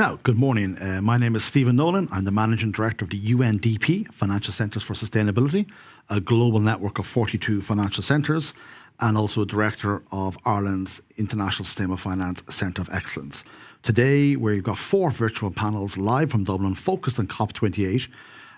Now, good morning. My name is Stephen Nolan. I'm the Managing Director of the UNDP, Financial Centres for Sustainability, a global network of 42 financial centres, and also a Director of Ireland's International Sustainable Finance Centre of Excellence. Today, we've got 4 virtual panels live from Dublin focused on COP28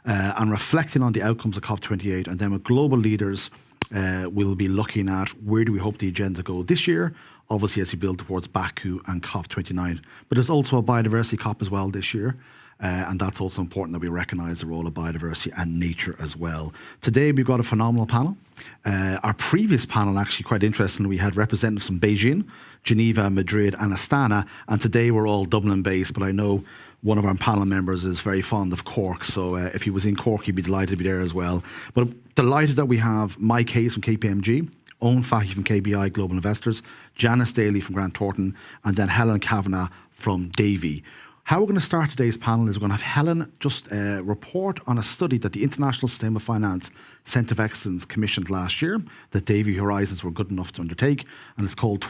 and reflecting on the outcomes of COP28, and then with global leaders, we'll be looking at where do we hope the agenda go this year, obviously as we build towards Baku and COP29. But there's also a biodiversity COP as well this year, and that's also important that we recognise the role of biodiversity and nature as well. Today we've got a phenomenal panel. Our previous panel, actually quite interesting, we had representatives from Beijing, Geneva, Madrid and Astana, and today we're all Dublin based, but I know one of our panel members is very fond of Cork, so if he was in Cork, he'd be delighted to be there as well. But I'm delighted that we have Mike Hayes from KPMG, Eoin Fahy from KBI Global Investors, Janice Daly from Grant Thornton, and then Helen Kavanagh from Davy. How we're going to start today's panel is we're going to have Helen just report on a study that the International Sustainable Finance Centre of Excellence commissioned last year that Davy Horizons were good enough to undertake, and it's called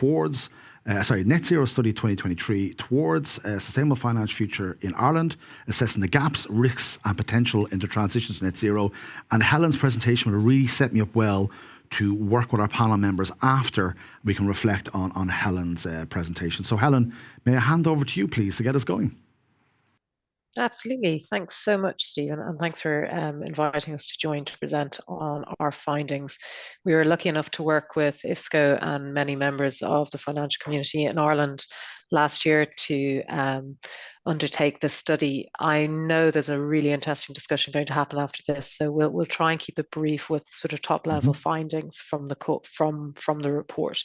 Net Zero Study 2023, Towards a Sustainable Finance Future in Ireland, assessing the gaps, risks and potential in the transition to net zero. And Helen's presentation will really set me up well to work with our panel members after we can reflect on Helen's presentation. So Helen, may I hand over to you please to get us going? Absolutely. Thanks so much, Stephen, and thanks for inviting us to join to present on our findings. We were lucky enough to work with IFSCO and many members of the financial community in Ireland last year to undertake this study. I know there's a really interesting discussion going to happen after this, so we'll try and keep it brief with sort of top level findings from the report.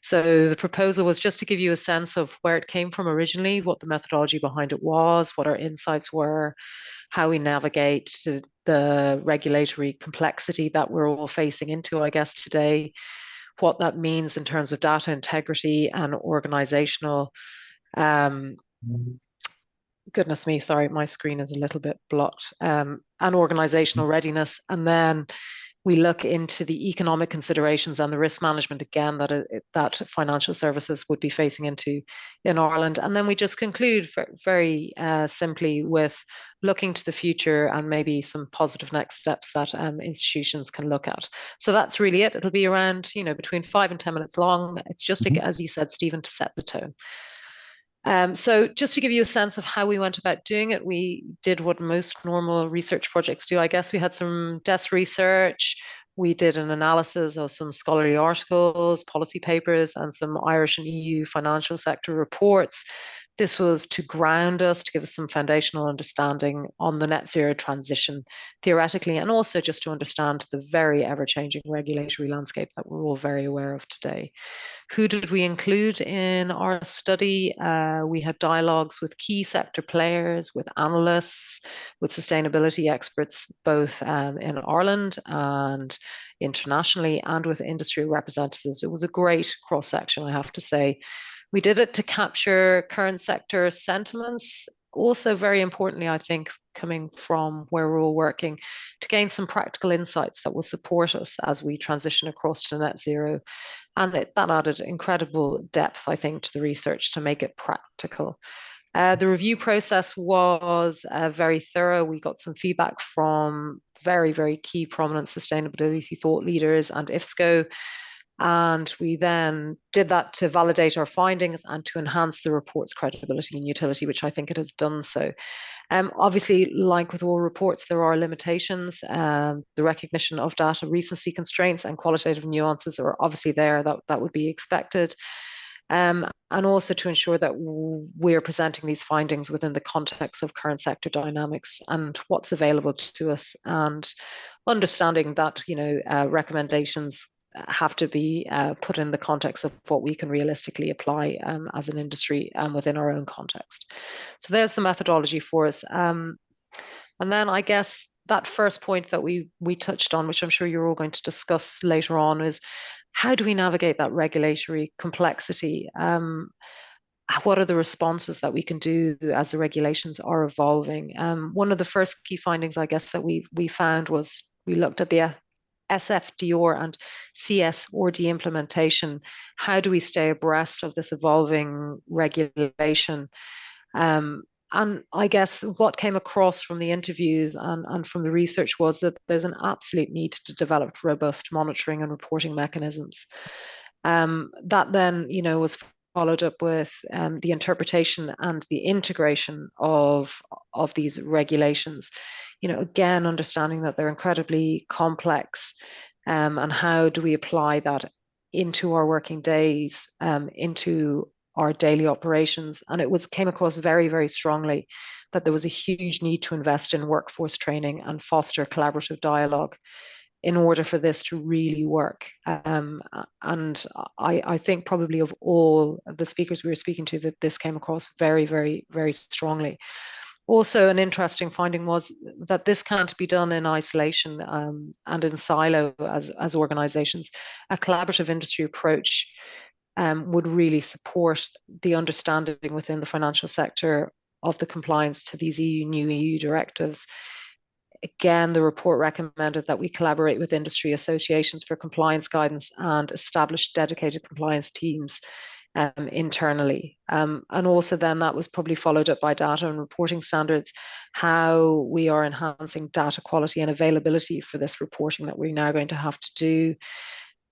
So the proposal was just to give you a sense of where it came from originally, what the methodology behind it was, what our insights were, how we navigate the regulatory complexity that we're all facing into, I guess, today, what that means in terms of data integrity and organizational goodness me, sorry, my screen is a little bit blocked, and organizational readiness. And then we look into the economic considerations and the risk management, again, that financial services would be facing into in Ireland. And then we just conclude very simply with looking to the future and maybe some positive next steps that institutions can look at. So that's really it. It'll be around, between 5 and 10 minutes long. It's just, as you said, Stephen, to set the tone. So just to give you a sense of how we went about doing it, we did what most normal research projects do. I guess we had some desk research. We did an analysis of some scholarly articles, policy papers, and some Irish and EU financial sector reports. This was to ground us, to give us some foundational understanding on the net zero transition theoretically, and also just to understand the very ever-changing regulatory landscape that we're all very aware of today. Who did we include in our study? We had dialogues with key sector players, with analysts, with sustainability experts, both in Ireland and internationally, and with industry representatives. It was a great cross-section, I have to say. We did it to capture current sector sentiments. Also, very importantly, I think, coming from where we're all working, to gain some practical insights that will support us as we transition across to net zero. And that added incredible depth, I think, to the research to make it practical. The review process was very thorough. We got some feedback from very, very key prominent sustainability thought leaders and IFSCO. And we then did that to validate our findings and to enhance the report's credibility and utility, which I think it has done so. Obviously, like with all reports, there are limitations. The recognition of data recency constraints and qualitative nuances are obviously there. That would be expected. And also to ensure that we're presenting these findings within the context of current sector dynamics and what's available to us, and understanding that recommendations have to be put in the context of what we can realistically apply as an industry within our own context. So there's the methodology for us. And then I guess that first point that we touched on, which I'm sure you're all going to discuss later on, is how do we navigate that regulatory complexity? What are the responses that we can do as the regulations are evolving? One of the first key findings, I guess, that we found was we looked at the SFDR and CSRD implementation. How do we stay abreast of this evolving regulation? and I guess what came across from the interviews and from the research was that there's an absolute need to develop robust monitoring and reporting mechanisms. That then, was followed up with the interpretation and the integration of these regulations. Again, understanding that they're incredibly complex, and how do we apply that into our working days, into our daily operations. And came across very, very strongly that there was a huge need to invest in workforce training and foster collaborative dialogue in order for this to really work. And I think probably of all the speakers we were speaking to, that this came across very, very, very strongly. Also, an interesting finding was that this can't be done in isolation, and in silo as organizations. A collaborative industry approach would really support the understanding within the financial sector of the compliance to these new EU directives. Again, the report recommended that we collaborate with industry associations for compliance guidance and establish dedicated compliance teams internally. And also then that was probably followed up by data and reporting standards, how we are enhancing data quality and availability for this reporting that we're now going to have to do.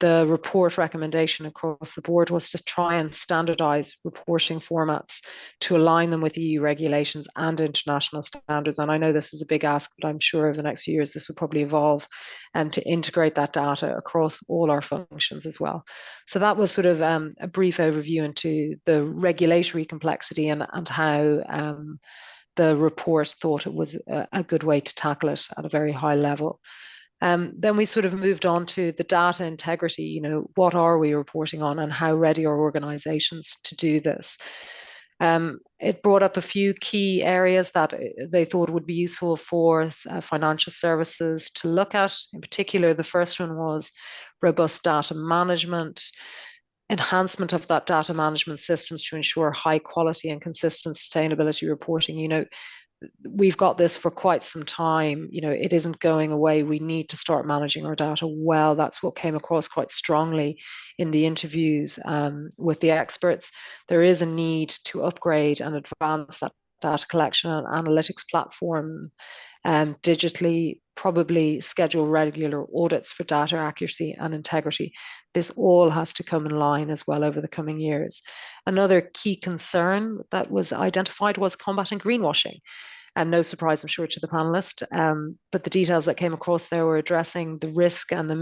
The report recommendation across the board was to try and standardize reporting formats to align them with EU regulations and international standards. And I know this is a big ask, but I'm sure over the next few years this will probably evolve, to integrate that data across all our functions as well. So that was sort of a brief overview into the regulatory complexity and how the report thought it was a good way to tackle it at a very high level. Then we sort of moved on to the data integrity. What are we reporting on and how ready are organizations to do this? It brought up a few key areas that they thought would be useful for financial services to look at. In particular, the first one was robust data management, enhancement of that data management systems to ensure high quality and consistent sustainability reporting. We've got this for quite some time. It isn't going away. We need to start managing our data well. That's what came across quite strongly in the interviews with the experts. There is a need to upgrade and advance that data collection and analytics platform digitally, probably schedule regular audits for data accuracy and integrity. This all has to come in line as well over the coming years. Another key concern that was identified was combating greenwashing. And no surprise, I'm sure, to the panelist, but the details that came across there were addressing the risk and the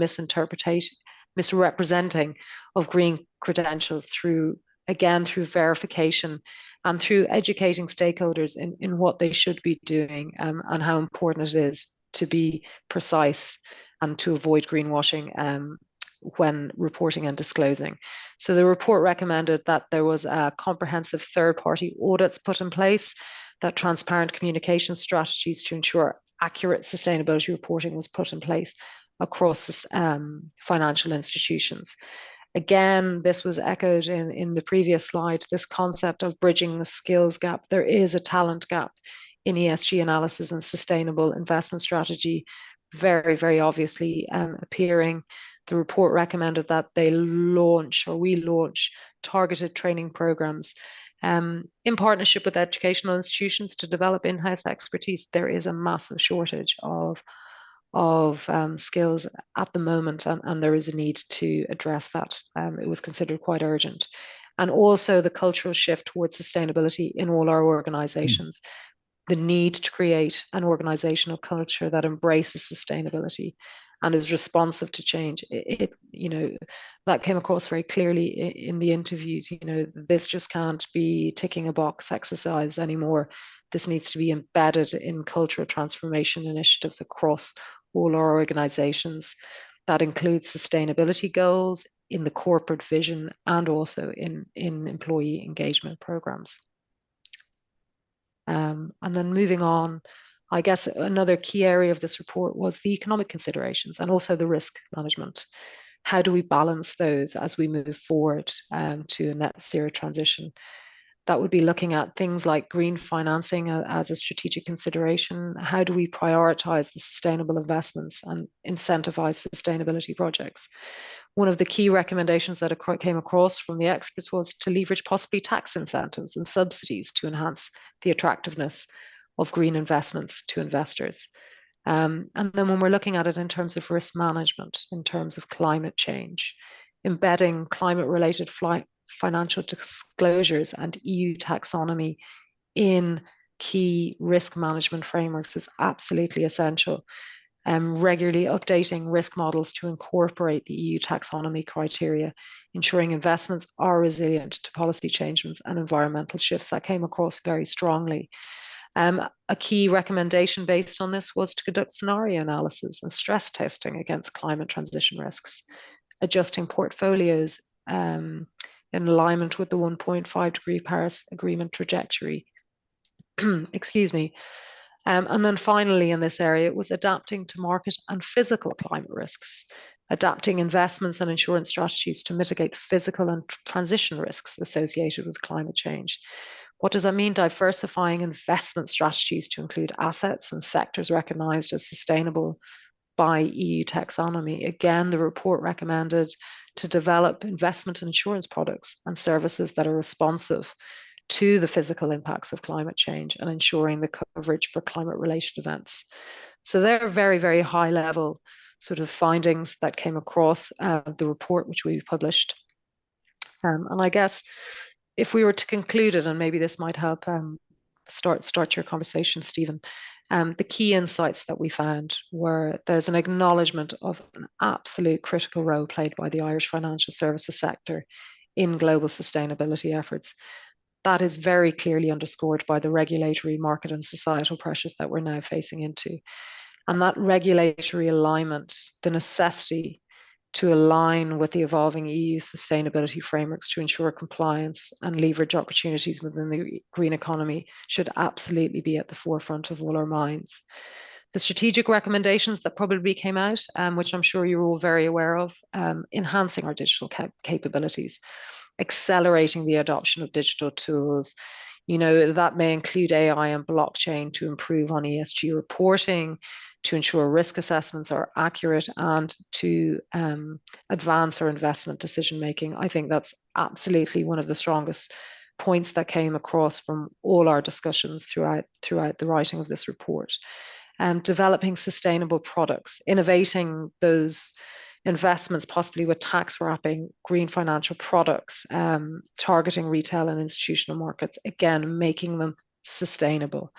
misrepresenting of green credentials through verification and through educating stakeholders in what they should be doing, and how important it is to be precise and to avoid greenwashing when reporting and disclosing. So the report recommended that there was a comprehensive third-party audits put in place, that transparent communication strategies to ensure accurate sustainability reporting was put in place across financial institutions. Again, this was echoed in the previous slide, this concept of bridging the skills gap. There is a talent gap in ESG analysis and sustainable investment strategy, very, very obviously appearing. The report recommended that we launch targeted training programs in partnership with educational institutions to develop in-house expertise. There is a massive shortage of skills at the moment, and there is a need to address that. It was considered quite urgent. And also the cultural shift towards sustainability in all our organizations. The need to create an organizational culture that embraces sustainability and is responsive to change. That came across very clearly in the interviews. This just can't be ticking a box exercise anymore. This needs to be embedded in cultural transformation initiatives across all our organizations. That includes sustainability goals in the corporate vision and also in employee engagement programs. And then moving on, I guess another key area of this report was the economic considerations and also the risk management. How do we balance those as we move forward to a net zero transition? that would be looking at things like green financing as a strategic consideration. How do we prioritize the sustainable investments and incentivize sustainability projects? One of the key recommendations that came across from the experts was to leverage possibly tax incentives and subsidies to enhance the attractiveness of green investments to investors. And then when we're looking at it in terms of risk management, in terms of climate change, embedding climate-related financial disclosures and EU taxonomy in key risk management frameworks is absolutely essential. Regularly updating risk models to incorporate the EU taxonomy criteria, ensuring investments are resilient to policy changes and environmental shifts. That came across very strongly. A key recommendation based on this was to conduct scenario analysis and stress testing against climate transition risks, adjusting portfolios in alignment with the 1.5-degree Paris Agreement trajectory. Excuse me. And then finally in this area, it was adapting to market and physical climate risks, adapting investments and insurance strategies to mitigate physical and transition risks associated with climate change. What does that mean? Diversifying investment strategies to include assets and sectors recognized as sustainable by EU taxonomy. Again, the report recommended to develop investment and insurance products and services that are responsive to the physical impacts of climate change and ensuring the coverage for climate-related events. So they're very, very high level sort of findings that came across the report which we published. And I guess if we were to conclude it, and maybe this might help start your conversation, Stephen, the key insights that we found were there's an acknowledgement of an absolute critical role played by the Irish financial services sector in global sustainability efforts. That is very clearly underscored by the regulatory, market and societal pressures that we're now facing into. And that regulatory alignment, the necessity to align with the evolving EU sustainability frameworks to ensure compliance and leverage opportunities within the green economy should absolutely be at the forefront of all our minds. The strategic recommendations that probably came out, which I'm sure you're all very aware of, enhancing our digital capabilities, accelerating the adoption of digital tools. That may include AI and blockchain to improve on ESG reporting, to ensure risk assessments are accurate, and to advance our investment decision making. I think that's absolutely one of the strongest points that came across from all our discussions throughout the writing of this report. Developing sustainable products, innovating those investments, possibly with tax wrapping, green financial products, targeting retail and institutional markets, again, making them sustainable.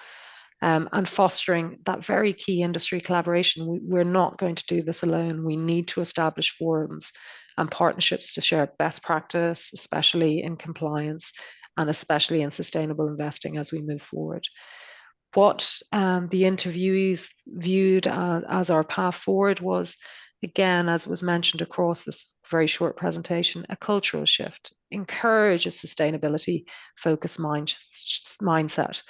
And fostering that very key industry collaboration. We're not going to do this alone. We need to establish forums and partnerships to share best practice, especially in compliance and especially in sustainable investing as we move forward. What the interviewees viewed as our path forward was, again, as was mentioned across this very short presentation, a cultural shift, encourage a sustainability-focused mindset.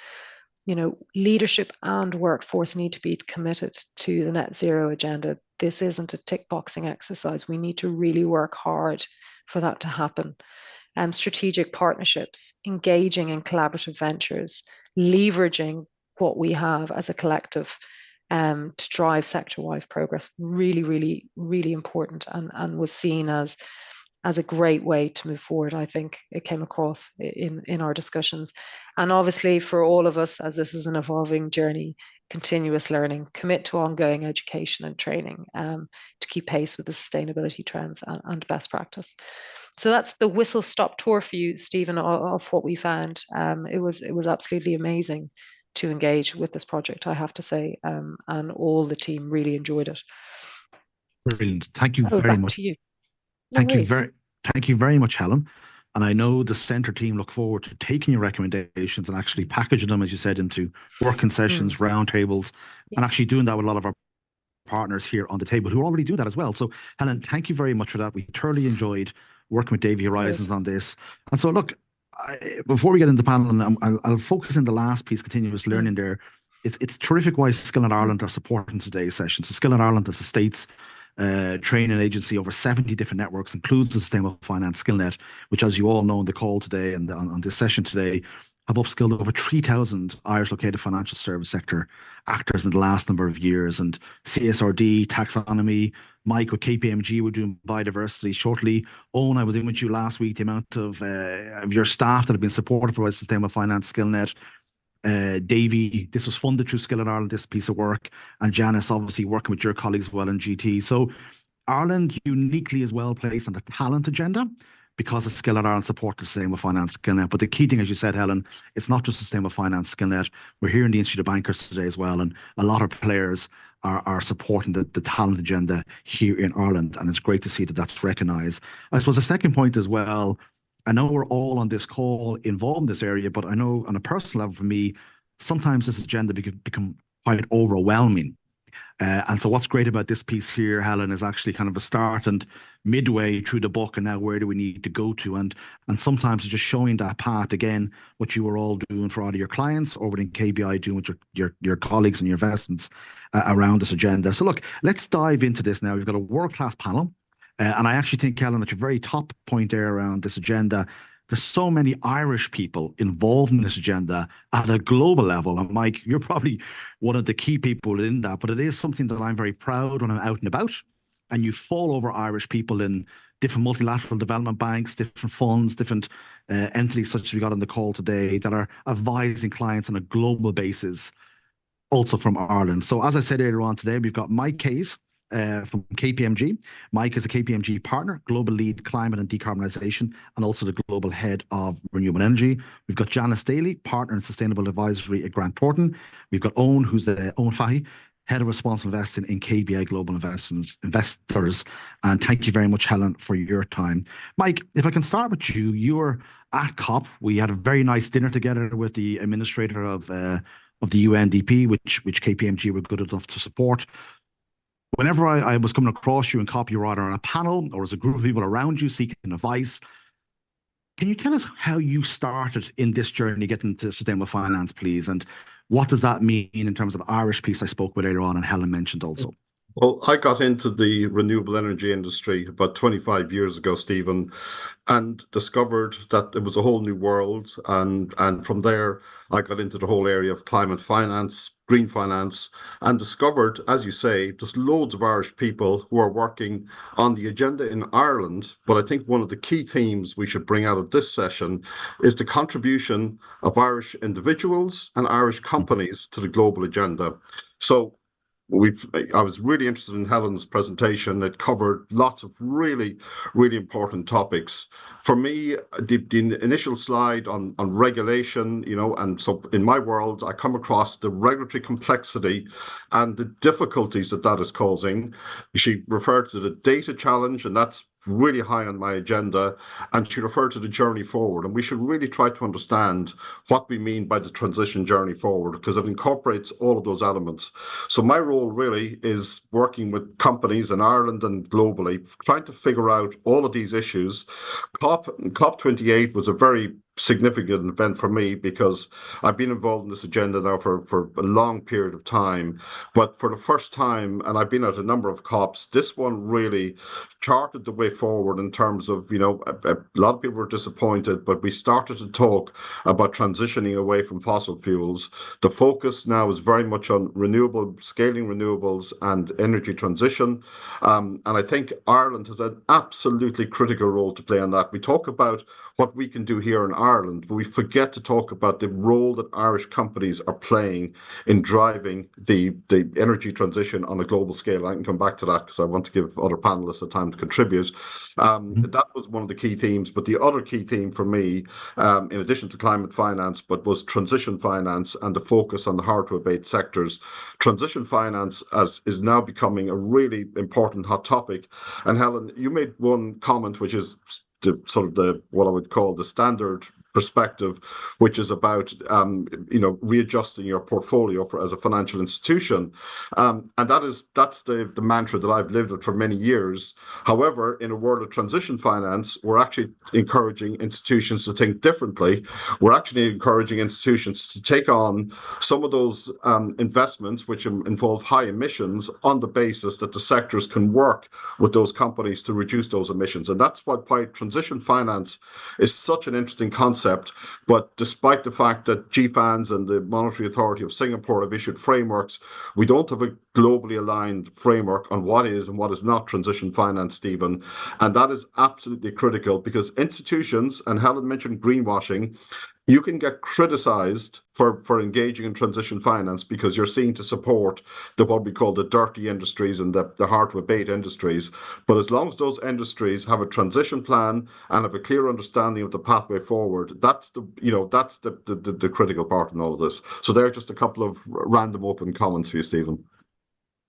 Leadership and workforce need to be committed to the net zero agenda. This isn't a tick boxing exercise. We need to really work hard for that to happen. Strategic partnerships, engaging in collaborative ventures, leveraging what we have as a collective to drive sector-wide progress. Really, really, really important, and was seen as a great way to move forward. I think it came across in our discussions. And obviously for all of us, as this is an evolving journey, continuous learning, commit to ongoing education and training to keep pace with the sustainability trends and best practice. So that's the whistle-stop tour for you, Stephen, of what we found. It was absolutely amazing to engage with this project, I have to say, and all the team really enjoyed it. Brilliant. Thank you very much. To you. Thank you very much, Helen. And I know the centre team look forward to taking your recommendations and actually packaging them, as you said, into working sessions, roundtables, and actually doing that with a lot of our partners here on the table who already do that as well. So, Helen, thank you very much for that. We thoroughly enjoyed working with Davy Horizons on this. And so, look, before we get into the panel, and I'll focus on the last piece, continuous learning there. It's terrific why Skill in Ireland are supporting today's session. So Skill in Ireland, as the state's training agency, over 70 different networks, includes the Sustainable Finance SkillNet, which, as you all know on the call today and on this session today, have upskilled over 3,000 Irish located financial service sector actors in the last number of years. And CSRD, taxonomy, Mike with KPMG, we're doing biodiversity shortly. Eoin, I was in with you last week, the amount of your staff that have been supported by Sustainable Finance SkillNet. Davy, this was funded through Skill in Ireland, this piece of work. And Janice, obviously working with your colleagues as well in GT. So Ireland uniquely is well placed on the talent agenda because of Skill in Ireland support the Sustainable Finance SkillNet. But the key thing, as you said, Helen, it's not just Sustainable Finance SkillNet. We're here in the Institute of Bankers today as well. And a lot of players are supporting the talent agenda here in Ireland. And it's great to see that that's recognised. I suppose the second point as well, I know we're all on this call involved in this area, but I know on a personal level for me, sometimes this agenda become quite overwhelming. And so what's great about this piece here, Helen, is actually kind of a start and midway through the book, and now where do we need to go to? And sometimes it's just showing that path again, what you were all doing for either your clients or within KBI doing with your colleagues and your investments around this agenda. So look, let's dive into this now. We've got a world-class panel. And I actually think, Helen, at your very top point there around this agenda, there's so many Irish people involved in this agenda at a global level. And Mike, you're probably one of the key people in that, but it is something that I'm very proud when I'm out and about. And you fall over Irish people in different multilateral development banks, different funds, different entities such as we got on the call today that are advising clients on a global basis, also from Ireland. So as I said earlier on today, we've got Mike Hayes, from KPMG. Mike is a KPMG partner, global lead climate and decarbonization, and also the global head of renewable energy. We've got Janice Daly, partner in sustainable advisory at Grant Thornton. We've got Eoin, who's the Eoin Fahy, head of responsible investing in KBI Global Investors. And thank you very much, Helen, for your time. Mike, if I can start with you, you were at COP. We had a very nice dinner together with the administrator of the UNDP, which KPMG were good enough to support. Whenever I was coming across you in COP, you were either on a panel or as a group of people around you seeking advice. Can you tell us how you started in this journey getting into sustainable finance, please? And what does that mean in terms of the Irish piece I spoke with earlier on and Helen mentioned also? Well, I got into the renewable energy industry about 25 years ago, Stephen, and discovered that it was a whole new world. And from there, I got into the whole area of climate finance, green finance, and discovered, as you say, just loads of Irish people who are working on the agenda in Ireland. But I think one of the key themes we should bring out of this session is the contribution of Irish individuals and Irish companies to the global agenda. So I was really interested in Helen's presentation. It covered lots of really, really important topics. For me, the initial slide on regulation, and so in my world, I come across the regulatory complexity and the difficulties that is causing. She referred to the data challenge, and that's really high on my agenda, and she referred to the journey forward. And we should really try to understand what we mean by the transition journey forward, because it incorporates all of those elements. So my role really is working with companies in Ireland and globally, trying to figure out all of these issues. COP28 was a very significant event for me because I've been involved in this agenda now for a long period of time. But for the first time, and I've been at a number of COPs, this one really charted the way forward in terms of, a lot of people were disappointed, but we started to talk about transitioning away from fossil fuels. The focus now is very much on scaling renewables and energy transition. And I think Ireland has an absolutely critical role to play on that. We talk about what we can do here in Ireland, but we forget to talk about the role that Irish companies are playing in driving the energy transition on a global scale. I can come back to that because I want to give other panelists a time to contribute. That was one of the key themes, but the other key theme for me, in addition to climate finance, was transition finance and the focus on the hard-to-abate sectors. Transition finance is now becoming a really important hot topic. And Helen, you made one comment, which is what I would call the standard perspective, which is about readjusting your portfolio as a financial institution, and that's the mantra that I've lived with for many years. However, in a world of transition finance, we're actually encouraging institutions to think differently. We're actually encouraging institutions to take on some of those investments which involve high emissions on the basis that the sectors can work with those companies to reduce those emissions, and that's why transition finance is such an interesting concept. But despite the fact that GFANZ and the Monetary Authority of Singapore have issued frameworks, we don't have a globally aligned framework on what is and what is not transition finance, Stephen. And that is absolutely critical, because institutions, and Helen mentioned greenwashing, you can get criticized for engaging in transition finance because you're seen to support what we call the dirty industries and the hard to abate industries. But as long as those industries have a transition plan and have a clear understanding of the pathway forward, that's the critical part in all of this. So there are just a couple of random open comments for you, Stephen.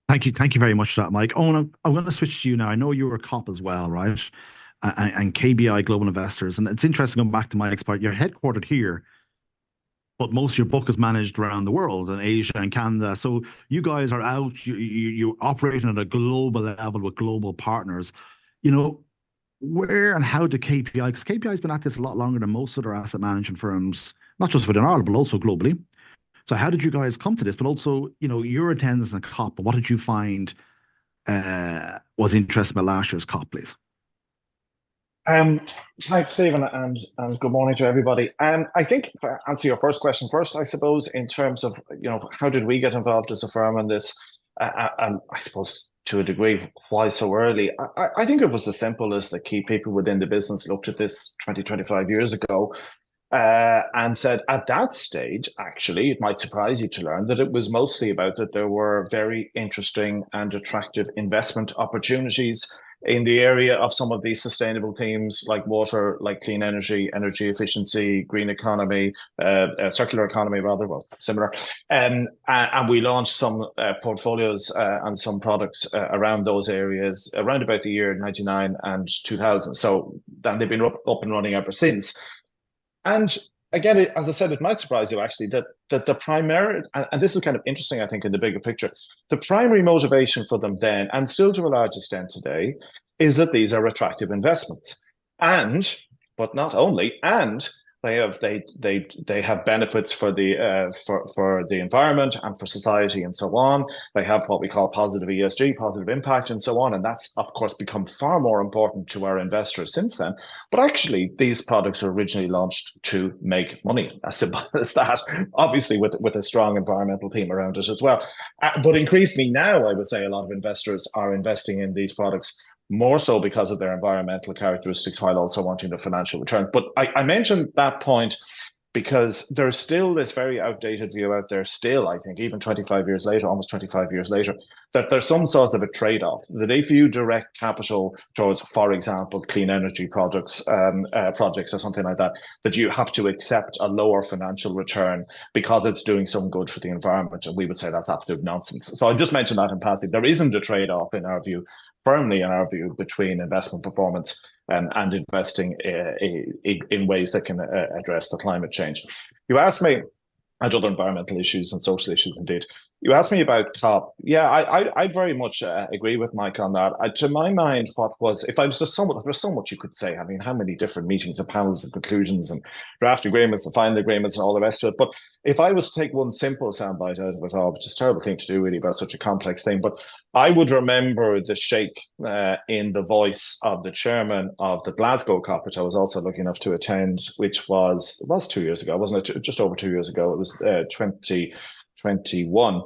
Thank you very much for that, Mike. Eoin, I'm going to switch to you now. I know you were a COP as well, right? And KBI Global Investors. And it's interesting going back to Mike's part. You're headquartered here, but most of your book is managed around the world in Asia and Canada. So you guys are out, you're operating at a global level with global partners. Where and how do KPI, because KPI has been at this a lot longer than most other asset management firms, not just within Ireland, but also globally. So how did you guys come to this? But also, your attendance in COP, what did you find was interesting about last year's COP, please? Thanks, Stephen, and good morning to everybody. I think, if I answer your first question first, I suppose, in terms of, how did we get involved as a firm in this? And I suppose, to a degree, why so early? I think it was as simple as the key people within the business looked at this 25 years ago and said, at that stage, actually, it might surprise you to learn that it was mostly about that there were very interesting and attractive investment opportunities in the area of some of these sustainable themes, like water, like clean energy, energy efficiency, green economy, circular economy, rather, well, similar. And we launched some portfolios and some products around those areas around about the year 99 and 2000. So then they've been up and running ever since. And again, as I said, it might surprise you actually that the primary, and this is kind of interesting, I think, in the bigger picture, the primary motivation for them then, and still to a large extent today, is that these are attractive investments. But not only, and they have benefits for the environment and for society and so on. They have what we call positive ESG, positive impact, and so on. And that's, of course, become far more important to our investors since then. But actually, these products were originally launched to make money, as simple as that, obviously with a strong environmental theme around it as well. But increasingly now, I would say a lot of investors are investing in these products more so because of their environmental characteristics, while also wanting the financial return. But I mentioned that point because there's still this very outdated view out there still, I think, even 25 years later, almost 25 years later, that there's some sort of a trade-off, that if you direct capital towards, for example, clean energy projects or something like that, that you have to accept a lower financial return because it's doing some good for the environment. And we would say that's absolute nonsense. So I just mentioned that in passing. There isn't a trade-off in our view, firmly in our view, between investment performance and investing in ways that can address the climate change. You asked me, and other environmental issues and social issues, indeed. You asked me about COP. Yeah, I very much agree with Mike on that. To my mind, if I was just somewhat, there's so much you could say. I mean, how many different meetings and panels and conclusions and draft agreements and final agreements and all the rest of it. But if I was to take one simple soundbite out of it all, which is a terrible thing to do really about such a complex thing, but I would remember the shake in the voice of the chairman of the Glasgow COP, which I was also lucky enough to attend, which was 2 years ago, wasn't it? Just over 2 years ago. It was 2021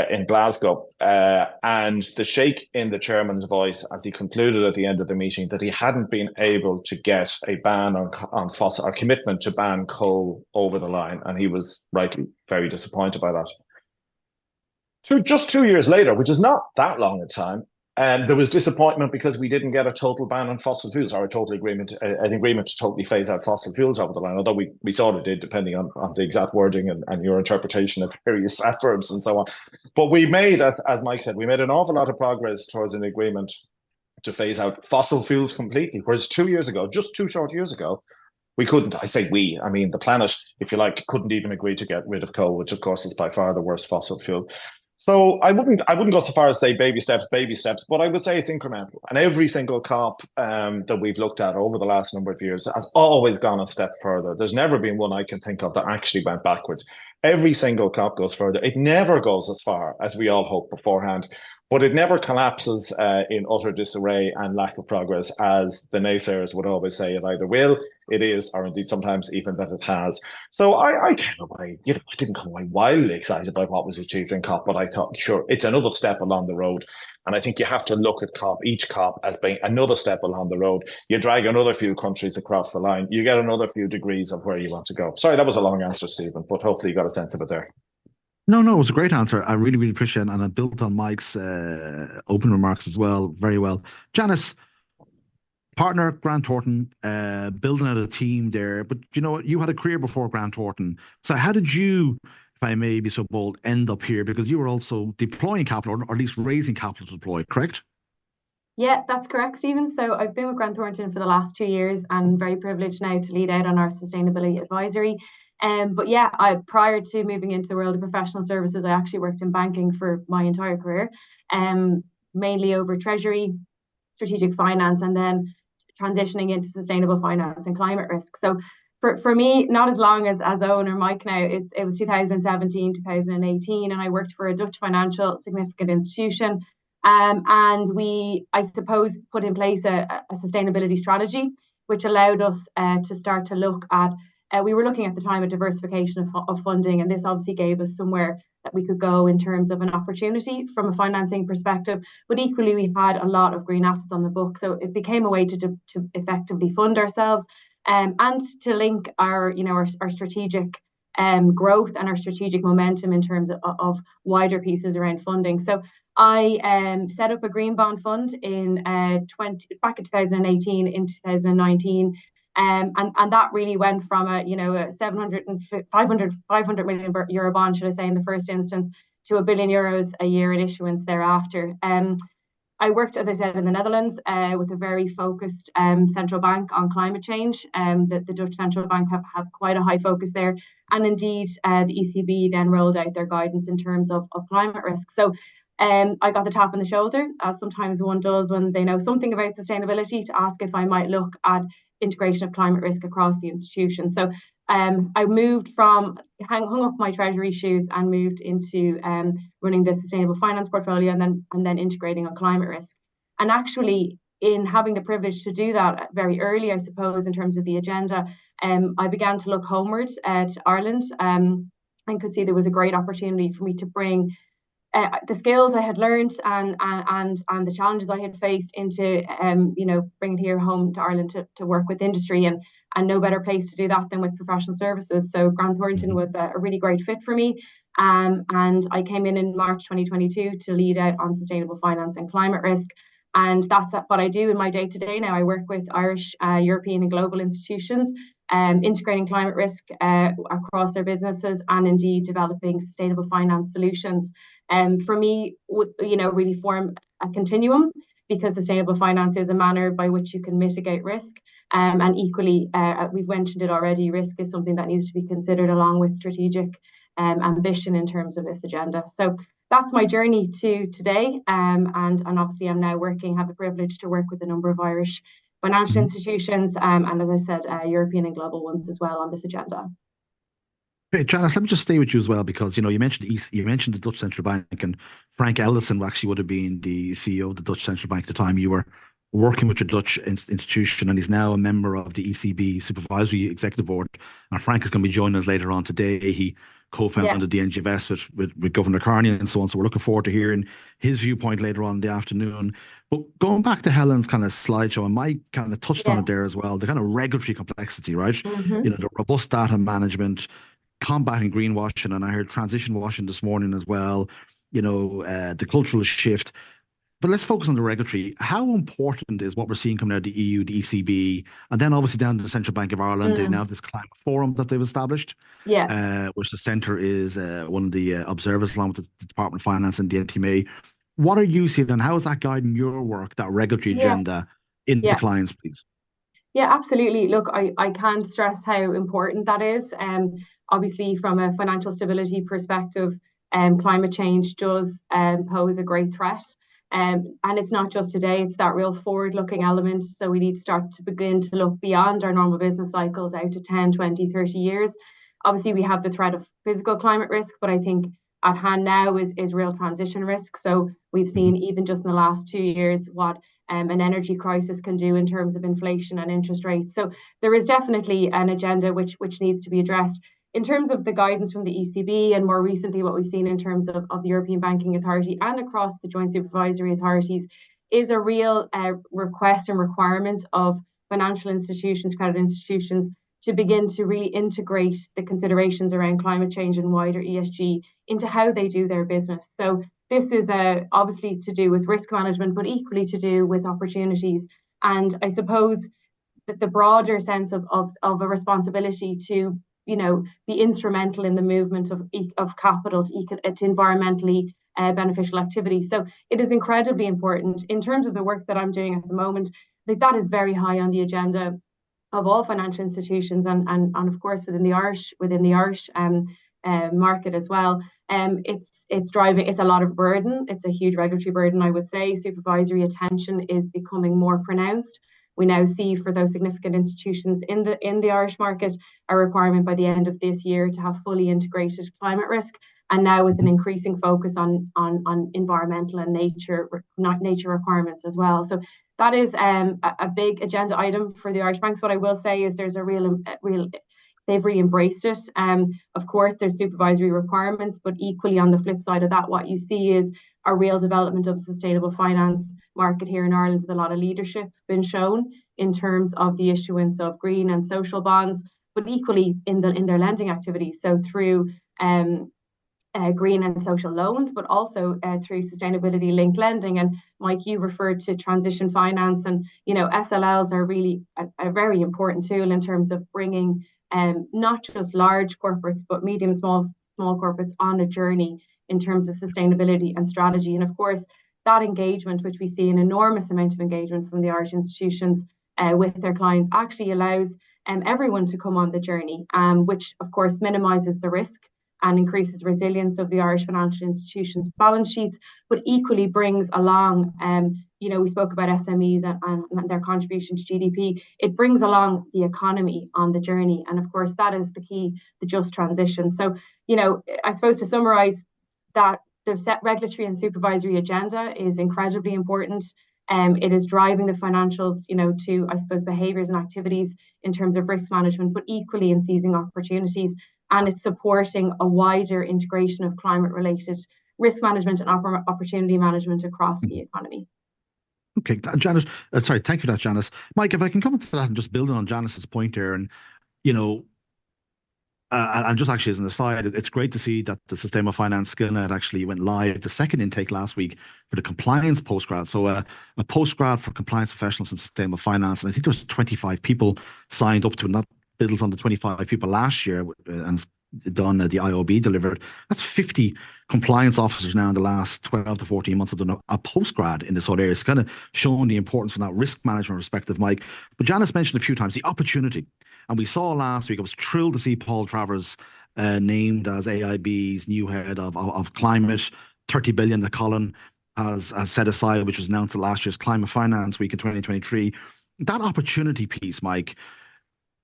in Glasgow, and the shake in the chairman's voice as he concluded at the end of the meeting that he hadn't been able to get a ban on fossil, or commitment to ban coal over the line, and he was rightly very disappointed by that. Just 2 years later, which is not that long a time, and there was disappointment because we didn't get a total ban on fossil fuels, or an agreement to totally phase out fossil fuels over the line, although we sort of did, depending on the exact wording and your interpretation of various adverbs and so on. But we made, as Mike said, we made an awful lot of progress towards an agreement to phase out fossil fuels completely. Whereas 2 years ago, just 2 short years ago, We couldn't, I say we, I mean the planet, if you like, couldn't even agree to get rid of coal, which of course is by far the worst fossil fuel. So I wouldn't go so far as say baby steps, but I would say it's incremental. And every single COP that we've looked at over the last number of years has always gone a step further. There's never been one I can think of that actually went backwards. Every single COP goes further. It never goes as far as we all hoped beforehand, but it never collapses in utter disarray and lack of progress, as the naysayers would always say it either will, it is, or indeed sometimes even that it has. So I came away, I didn't come away wildly excited by what was achieved in COP, but I thought, sure, it's another step along the road. And I think you have to look at each COP as being another step along the road. You drag another few countries across the line, you get another few degrees of where you want to go. Sorry, that was a long answer, Stephen, but hopefully you got a sense of it there. No, it was a great answer. I really, really appreciate it. And I built on Mike's open remarks as well, very well. Janice, partner, Grant Thornton, building out a team there. But you know what? You had a career before Grant Thornton. So how did you, if I may be so bold, end up here? Because you were also deploying capital, or at least raising capital to deploy, correct? Yeah, that's correct, Stephen. So I've been with Grant Thornton for the last 2 years and very privileged now to lead out on our sustainability advisory. But yeah, prior to moving into the world of professional services, I actually worked in banking for my entire career, mainly over treasury, strategic finance, and then transitioning into sustainable finance and climate risk. So for me, not as long as Eoin or Mike now, it was 2017, 2018, and I worked for a Dutch financial significant institution. And we, I suppose, put in place a sustainability strategy, which allowed us to start to look at, we were looking at the time at diversification of funding, and this obviously gave us somewhere that we could go in terms of an opportunity from a financing perspective. But equally, we had a lot of green assets on the book, so it became a way to effectively fund ourselves and to link our strategic growth and our strategic momentum in terms of wider pieces around funding. So I set up a green bond fund in back in 2018 in 2019. And that really went from a 500 million euro bond, should I say, in the first instance, to €1 billion a year in issuance thereafter. I worked, as I said, in the Netherlands with a very focused central bank on climate change. The Dutch central bank have quite a high focus there. And indeed, the ECB then rolled out their guidance in terms of climate risk. So I got the tap on the shoulder, as sometimes one does when they know something about sustainability, to ask if I might look at integration of climate risk across the institution. So I moved from, hung up my treasury shoes and moved into running the sustainable finance portfolio and then integrating on climate risk. And actually, in having the privilege to do that very early, I suppose, in terms of the agenda, I began to look homeward to Ireland and could see there was a great opportunity for me to bring the skills I had learned and the challenges I had faced into bringing it here home to Ireland to work with industry, and no better place to do that than with professional services. So Grant Thornton was a really great fit for me, and I came in March 2022 to lead out on sustainable finance and climate risk. And that's what I do in my day-to-day now. I work with Irish, European and global institutions, integrating climate risk across their businesses and indeed developing sustainable finance solutions. For me, really form a continuum, because sustainable finance is a manner by which you can mitigate risk. And equally, we've mentioned it already, risk is something that needs to be considered along with strategic ambition in terms of this agenda. So that's my journey to today. And obviously I'm now have the privilege to work with a number of Irish financial institutions, and as I said, European and global ones as well on this agenda. Hey, Janice, let me just stay with you as well, because you mentioned the Dutch Central Bank, and Frank Ellison actually would have been the CEO of the Dutch Central Bank at the time you were working with your Dutch institution, and he's now a member of the ECB Supervisory Executive Board. And Frank is going to be joining us later on today. He co-founded the NGVS with Governor Carney and so on. So we're looking forward to hearing his viewpoint later on in the afternoon. But going back to Helen's kind of slideshow, and Mike kind of touched on it there as well, the kind of regulatory complexity, right? The robust data management, combating greenwashing, and I heard transition washing this morning as well, the cultural shift. But let's focus on the regulatory. How important is what we're seeing coming out of the EU, the ECB, and then obviously down to the Central Bank of Ireland? They now have this climate forum that they've established, which the centre is one of the observers, along with the Department of Finance and the NTMA. What are you seeing, and how is that guiding your work, that regulatory agenda, in the clients, please? Yeah, absolutely. Look, I can't stress how important that is. Obviously, from a financial stability perspective, climate change does pose a great threat. And it's not just today, it's that real forward-looking element. So we need to start to begin to look beyond our normal business cycles out to 10, 20, 30 years. Obviously, we have the threat of physical climate risk, but I think at hand now is real transition risk. So we've seen even just in the last 2 years what an energy crisis can do in terms of inflation and interest rates. So there is definitely an agenda which needs to be addressed. In terms of the guidance from the ECB and more recently what we've seen in terms of the European Banking Authority and across the joint supervisory authorities is a real request and requirement of financial institutions, credit institutions, to begin to really integrate the considerations around climate change and wider ESG into how they do their business. So this is obviously to do with risk management, but equally to do with opportunities. And I suppose that the broader sense of a responsibility to, be instrumental in the movement of capital to environmentally beneficial activities. So it is incredibly important in terms of the work that I'm doing at the moment. That is very high on the agenda of all financial institutions and of course within the Irish market as well. It's driving, it's a lot of burden. It's a huge regulatory burden, I would say. Supervisory attention is becoming more pronounced. We now see for those significant institutions in the Irish market a requirement by the end of this year to have fully integrated climate risk, and now with an increasing focus on environmental and nature requirements as well. So that is a big agenda item for the Irish banks. What I will say is there's a real they've really embraced it. Of course, there's supervisory requirements, but equally on the flip side of that, what you see is a real development of sustainable finance market here in Ireland, with a lot of leadership been shown in terms of the issuance of green and social bonds, but equally in their lending activities. So through green and social loans, but also through sustainability linked lending. And Mike, you referred to transition finance, and SLLs are really a very important tool in terms of bringing not just large corporates, but medium, small corporates on a journey in terms of sustainability and strategy. And of course, that engagement, which we see an enormous amount of engagement from the Irish institutions with their clients, actually allows everyone to come on the journey, which of course minimises the risk and increases resilience of the Irish financial institutions' balance sheets, but equally brings along, we spoke about SMEs and their contribution to GDP. It brings along the economy on the journey. And of course, that is the key, the just transition. So, I suppose to summarise, that the set regulatory and supervisory agenda is incredibly important. It is driving the financials, to, I suppose, behaviours and activities in terms of risk management, but equally in seizing opportunities. And it's supporting a wider integration of climate-related risk management and opportunity management across the economy. Okay, Janice, sorry, thank you for that, Janice. Mike, if I can come into that and just building on Janice's point there, and and just actually as an aside, it's great to see that the Sustainable Finance Skillnet actually went live, the second intake last week for the compliance postgrad. So a postgrad for compliance professionals in sustainable finance. And I think there was 25 people signed up to it, not builds on the 25 people last year and done the IOB delivered. That's 50 compliance officers now in the last 12 to 14 months have done a postgrad in this sort of area. It's kind of showing the importance from that risk management perspective, Mike. But Janice mentioned a few times the opportunity. And we saw last week, I was thrilled to see Paul Travers named as AIB's new head of climate, 30 billion that Colin has set aside, which was announced at last year's Climate Finance Week in 2023. That opportunity piece, Mike,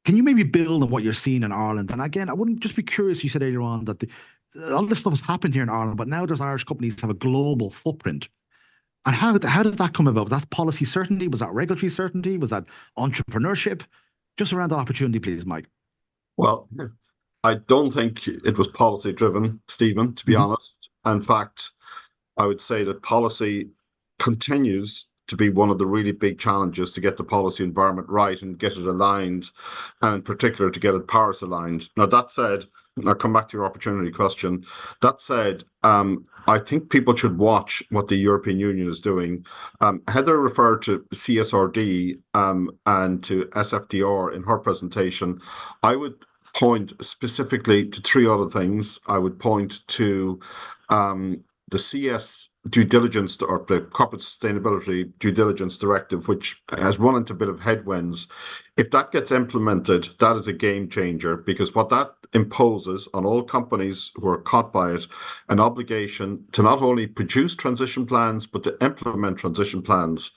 can you maybe build on what you're seeing in Ireland? And again, I wouldn't just be curious, you said earlier on that all this stuff has happened here in Ireland, but now there's Irish companies that have a global footprint. And how did that come about? Was that policy certainty? Was that regulatory certainty? Was that entrepreneurship? Just around that opportunity, please, Mike. Well, I don't think it was policy driven, Stephen, to be honest. In fact, I would say that policy continues to be one of the really big challenges to get the policy environment right and get it aligned, and in particular to get it Paris aligned. Now, that said, I'll come back to your opportunity question. That said, I think people should watch what the European Union is doing. Heather referred to CSRD and to SFDR in her presentation. I would point specifically to three other things. I would point to the due diligence or the corporate sustainability due diligence directive, which has run into a bit of headwinds, if that gets implemented, that is a game changer, because what that imposes on all companies who are caught by it, an obligation to not only produce transition plans, but to implement transition plans.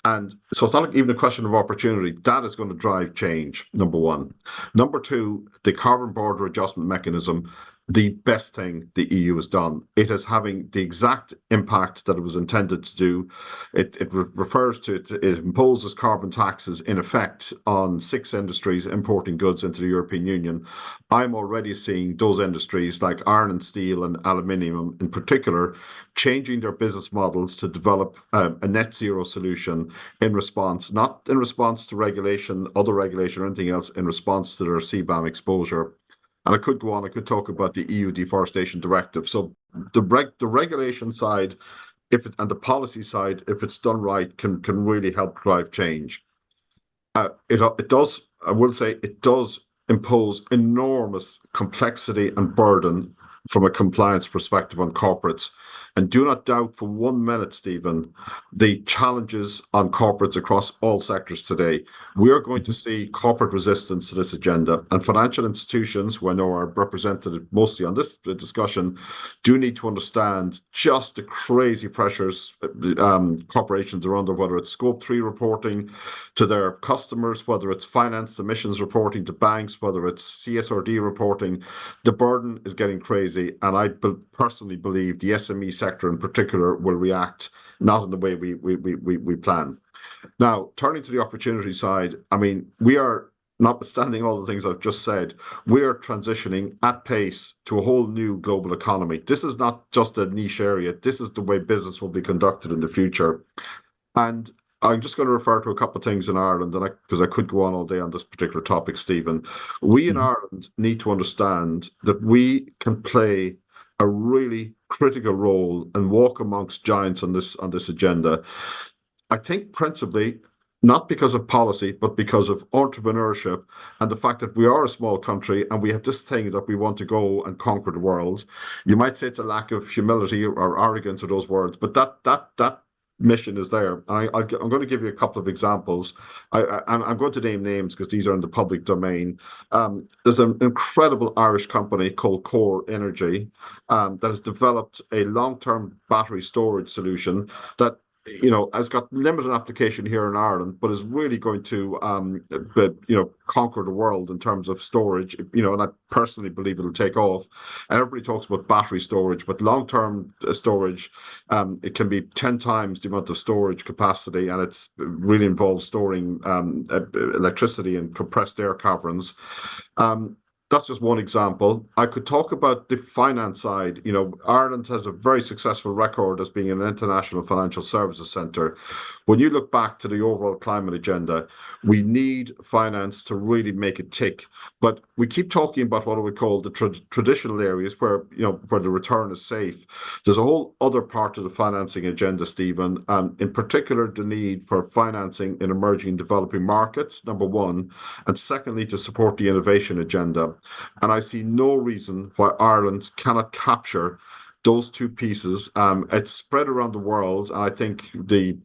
And so it's not even a question of opportunity. That is going to drive change, number one. Number two, the carbon border adjustment mechanism, the best thing the EU has done. It is having the exact impact that it was intended to do. It refers to it imposes carbon taxes in effect on 6 industries importing goods into the European Union. I'm already seeing those industries like iron and steel and aluminium in particular changing their business models to develop a net zero solution in response, not in response to regulation, other regulation or anything else, in response to their CBAM exposure. And I could go on, I could talk about the EU Deforestation Directive. So the regulation side, and the policy side, if it's done right, can really help drive change. It does, I will say, it does impose enormous complexity and burden from a compliance perspective on corporates. And do not doubt for 1 minute, Stephen, the challenges on corporates across all sectors today. We are going to see corporate resistance to this agenda, and financial institutions, who I know are represented mostly on this discussion, do need to understand just the crazy pressures corporations are under, whether it's Scope 3 reporting to their customers, whether it's financed emissions reporting to banks, whether it's CSRD reporting. The burden is getting crazy, and I personally believe the SME sector in particular will react not in the way we plan. Now, turning to the opportunity side, I mean, we are, notwithstanding all the things I've just said, we are transitioning at pace to a whole new global economy. This is not just a niche area. This is the way business will be conducted in the future. And I'm just going to refer to a couple of things in Ireland, because I could go on all day on this particular topic, Stephen. We in Ireland need to understand that we can play a really critical role and walk amongst giants on this agenda. I think principally not because of policy, but because of entrepreneurship and the fact that we are a small country and we have this thing that we want to go and conquer the world. You might say it's a lack of humility or arrogance or those words, but that mission is there. I'm going to give you a couple of examples. I'm going to name names because these are in the public domain. There's an incredible Irish company called Core Energy that has developed a long-term battery storage solution that has got limited application here in Ireland, but is really going to, conquer the world in terms of storage. And I personally believe it'll take off. And everybody talks about battery storage, but long-term storage, it can be 10 times the amount of storage capacity, and it's really involves storing electricity in compressed air caverns. That's just one example. I could talk about the finance side. Ireland has a very successful record as being an international financial services centre. When you look back to the overall climate agenda, we need finance to really make it tick. But we keep talking about what we call the traditional areas where the return is safe. There's a whole other part of the financing agenda, Stephen, in particular the need for financing in emerging and developing markets, number one, and secondly, to support the innovation agenda. And I see no reason why Ireland cannot capture those two pieces. It's spread around the world, and I think the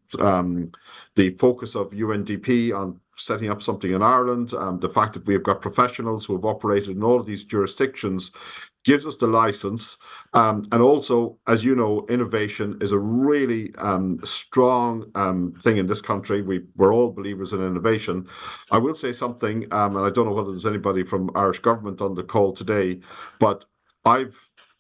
focus of UNDP on setting up something in Ireland, the fact that we've got professionals who have operated in all of these jurisdictions gives us the license. And also, as you know, innovation is a really strong thing in this country. We're all believers in innovation. I will say something, and I don't know whether there's anybody from Irish government on the call today, but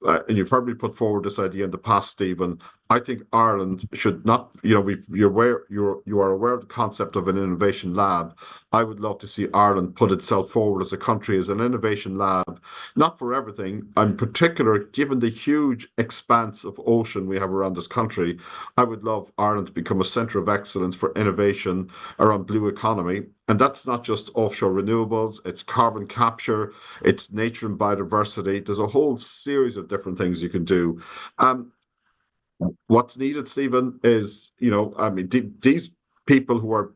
and you've heard me put forward this idea in the past, Stephen. I think Ireland should not, you are aware of the concept of an innovation lab. I would love to see Ireland put itself forward as a country as an innovation lab, not for everything. In particular, given the huge expanse of ocean we have around this country, I would love Ireland to become a centre of excellence for innovation around blue economy. And that's not just offshore renewables, it's carbon capture, it's nature and biodiversity. There's a whole series of different things you can do. What's needed, Stephen, is, these people who are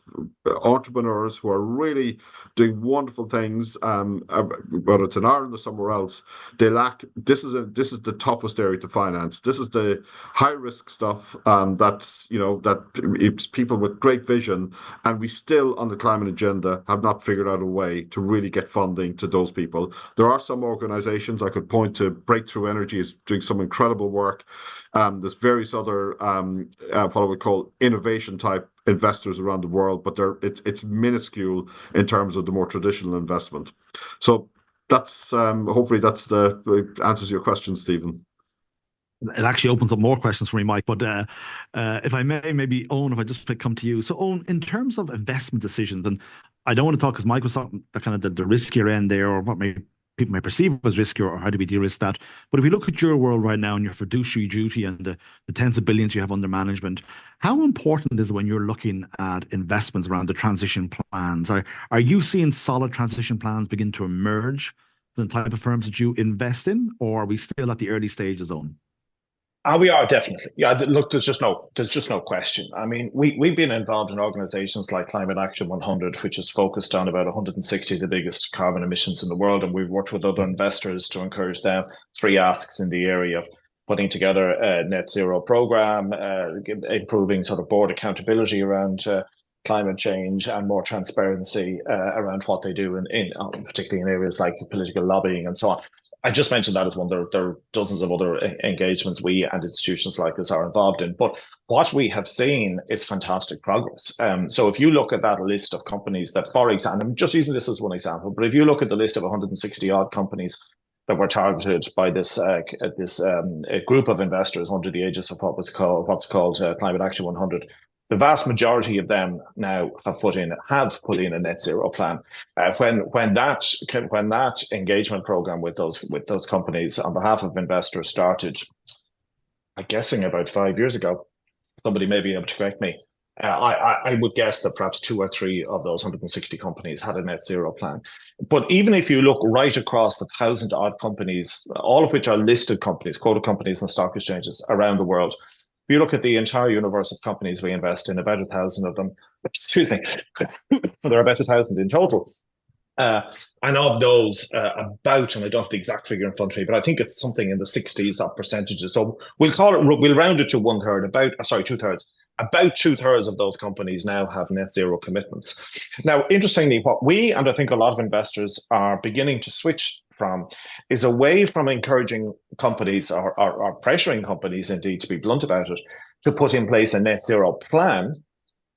entrepreneurs who are really doing wonderful things, whether it's in Ireland or somewhere else. They lack. This is the toughest area to finance. This is the high risk stuff. That's that it's people with great vision, and we still on the climate agenda have not figured out a way to really get funding to those people. There are some organisations I could point to. Breakthrough Energy is doing some incredible work. There's various other what I would call innovation type investors around the world, but it's minuscule in terms of the more traditional investment. So that's hopefully that's the answers your question, Stephen. It actually opens up more questions for me, Mike. But if I may, maybe Eoin, if I just come to you. So Eoin, in terms of investment decisions, and I don't want to talk because Mike was talking the kind of the riskier end there, or what people may perceive as riskier, or how do we de-risk that. But if we look at your world right now and your fiduciary duty and the tens of billions you have under management, how important is it when you're looking at investments around the transition plans? Are you seeing solid transition plans begin to emerge for the type of firms that you invest in, or are we still at the early stages, Eoin? We are definitely. Yeah, look, there's just no question. I mean, we've been involved in organizations like Climate Action 100, which is focused on about 160 of the biggest carbon emissions in the world. And we've worked with other investors to encourage them 3 asks in the area of putting together a net zero program, improving sort of board accountability around climate change, and more transparency around what they do, particularly in areas like political lobbying and so on. I just mentioned that as one. There are dozens of other engagements we and institutions like this are involved in. But what we have seen is fantastic progress. So if you look at that list of companies that, for example, I'm just using this as one example, but if you look at the list of 160 odd companies that were targeted by this group of investors under the aegis of what's called Climate Action 100, the vast majority of them now have put in a net zero plan. When that engagement program with those companies on behalf of investors started, I'm guessing about 5 years ago, somebody may be able to correct me. I would guess that perhaps 2 or 3 of those 160 companies had a net zero plan. But even if you look right across the 1,000 odd companies, all of which are listed companies, quoted companies on stock exchanges around the world, if you look at the entire universe of companies we invest in, about 1,000 of them, excuse me, there are about 1,000 in total. And of those, about, and I don't have the exact figure in front of me, but I think it's something in the 60s of percentages. So we'll round it to 1/3, 2/3. About 2/3 of those companies now have net zero commitments. Now, interestingly, what we, and I think a lot of investors are beginning to switch from, is away from encouraging companies or pressuring companies, indeed, to be blunt about it, to put in place a net zero plan,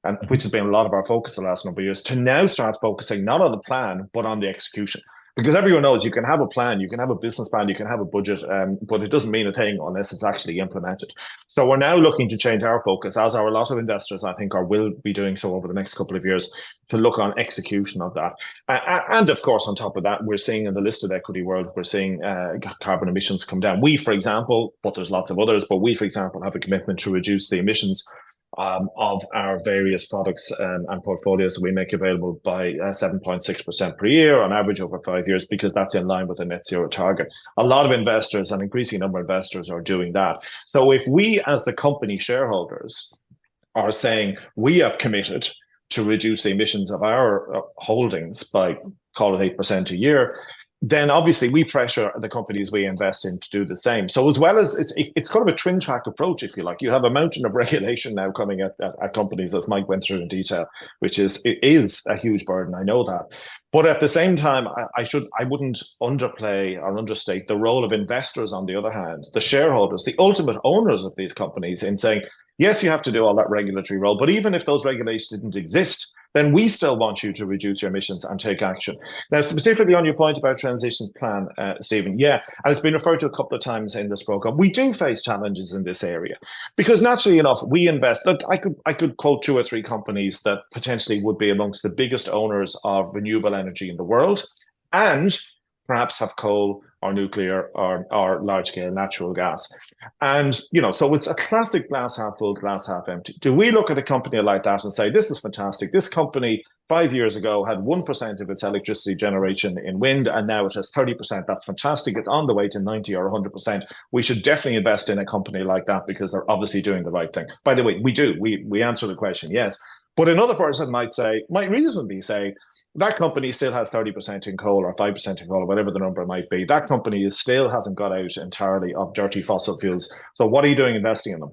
and which has been a lot of our focus the last number of years, to now start focusing not on the plan, but on the execution. Because everyone knows you can have a plan, you can have a business plan, you can have a budget, but it doesn't mean a thing unless it's actually implemented. So we're now looking to change our focus, as are a lot of investors, I think, or will be doing so over the next couple of years, to look on execution of that. And of course, on top of that, we're seeing in the listed equity world, we're seeing carbon emissions come down. We, for example, but there's lots of others, but we, for example, have a commitment to reduce the emissions of our various products and portfolios that we make available by 7.6% per year on average over 5 years, because that's in line with the net zero target. A lot of investors, an increasing number of investors, are doing that. So if we as the company shareholders are saying we have committed to reduce the emissions of our holdings by, call it 8% a year, then obviously we pressure the companies we invest in to do the same. So as well as it's kind of a twin track approach, if you like. You have a mountain of regulation now coming at companies, as Mike went through in detail, which is a huge burden. I know that. But at the same time, I wouldn't underplay or understate the role of investors, on the other hand, the shareholders, the ultimate owners of these companies, in saying, yes, you have to do all that regulatory role, but even if those regulations didn't exist, then we still want you to reduce your emissions and take action. Now, specifically on your point about transition plan, Stephen, yeah, and it's been referred to a couple of times in this program, we do face challenges in this area, because naturally enough, we invest. Look, I could quote 2 or 3 companies that potentially would be amongst the biggest owners of renewable energy in the world, and perhaps have coal or nuclear or large-scale natural gas. And, so it's a classic glass half full, glass half empty. Do we look at a company like that and say, this is fantastic? This company 5 years ago had 1% of its electricity generation in wind, and now it has 30%. That's fantastic. It's on the way to 90 or 100%. We should definitely invest in a company like that, because they're obviously doing the right thing. By the way, we do. We answer the question, yes. But another person might reasonably say, that company still has 30% in coal or 5% in coal, or whatever the number might be. That company still hasn't got out entirely of dirty fossil fuels. So what are you doing investing in them?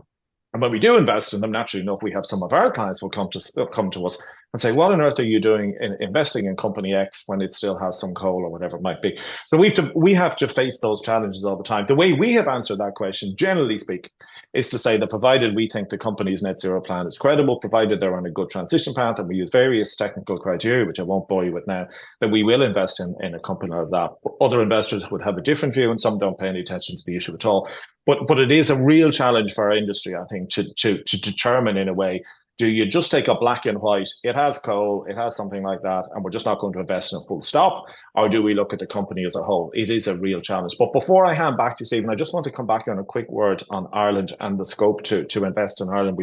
And when we do invest in them, naturally enough, we have some of our clients will come to us and say, what on earth are you doing in investing in company X when it still has some coal or whatever it might be? So we have to face those challenges all the time. The way we have answered that question, generally speaking, is to say that provided we think the company's net zero plan is credible, provided they're on a good transition path, and we use various technical criteria, which I won't bore you with now, that we will invest in a company like that. Other investors would have a different view, and some don't pay any attention to the issue at all. But it is a real challenge for our industry, I think, to determine in a way, do you just take a black and white, it has coal, it has something like that, and we're just not going to invest in a full stop? Or do we look at the company as a whole? It is a real challenge. But before I hand back to you, Stephen, I just want to come back on a quick word on Ireland and the scope to invest in Ireland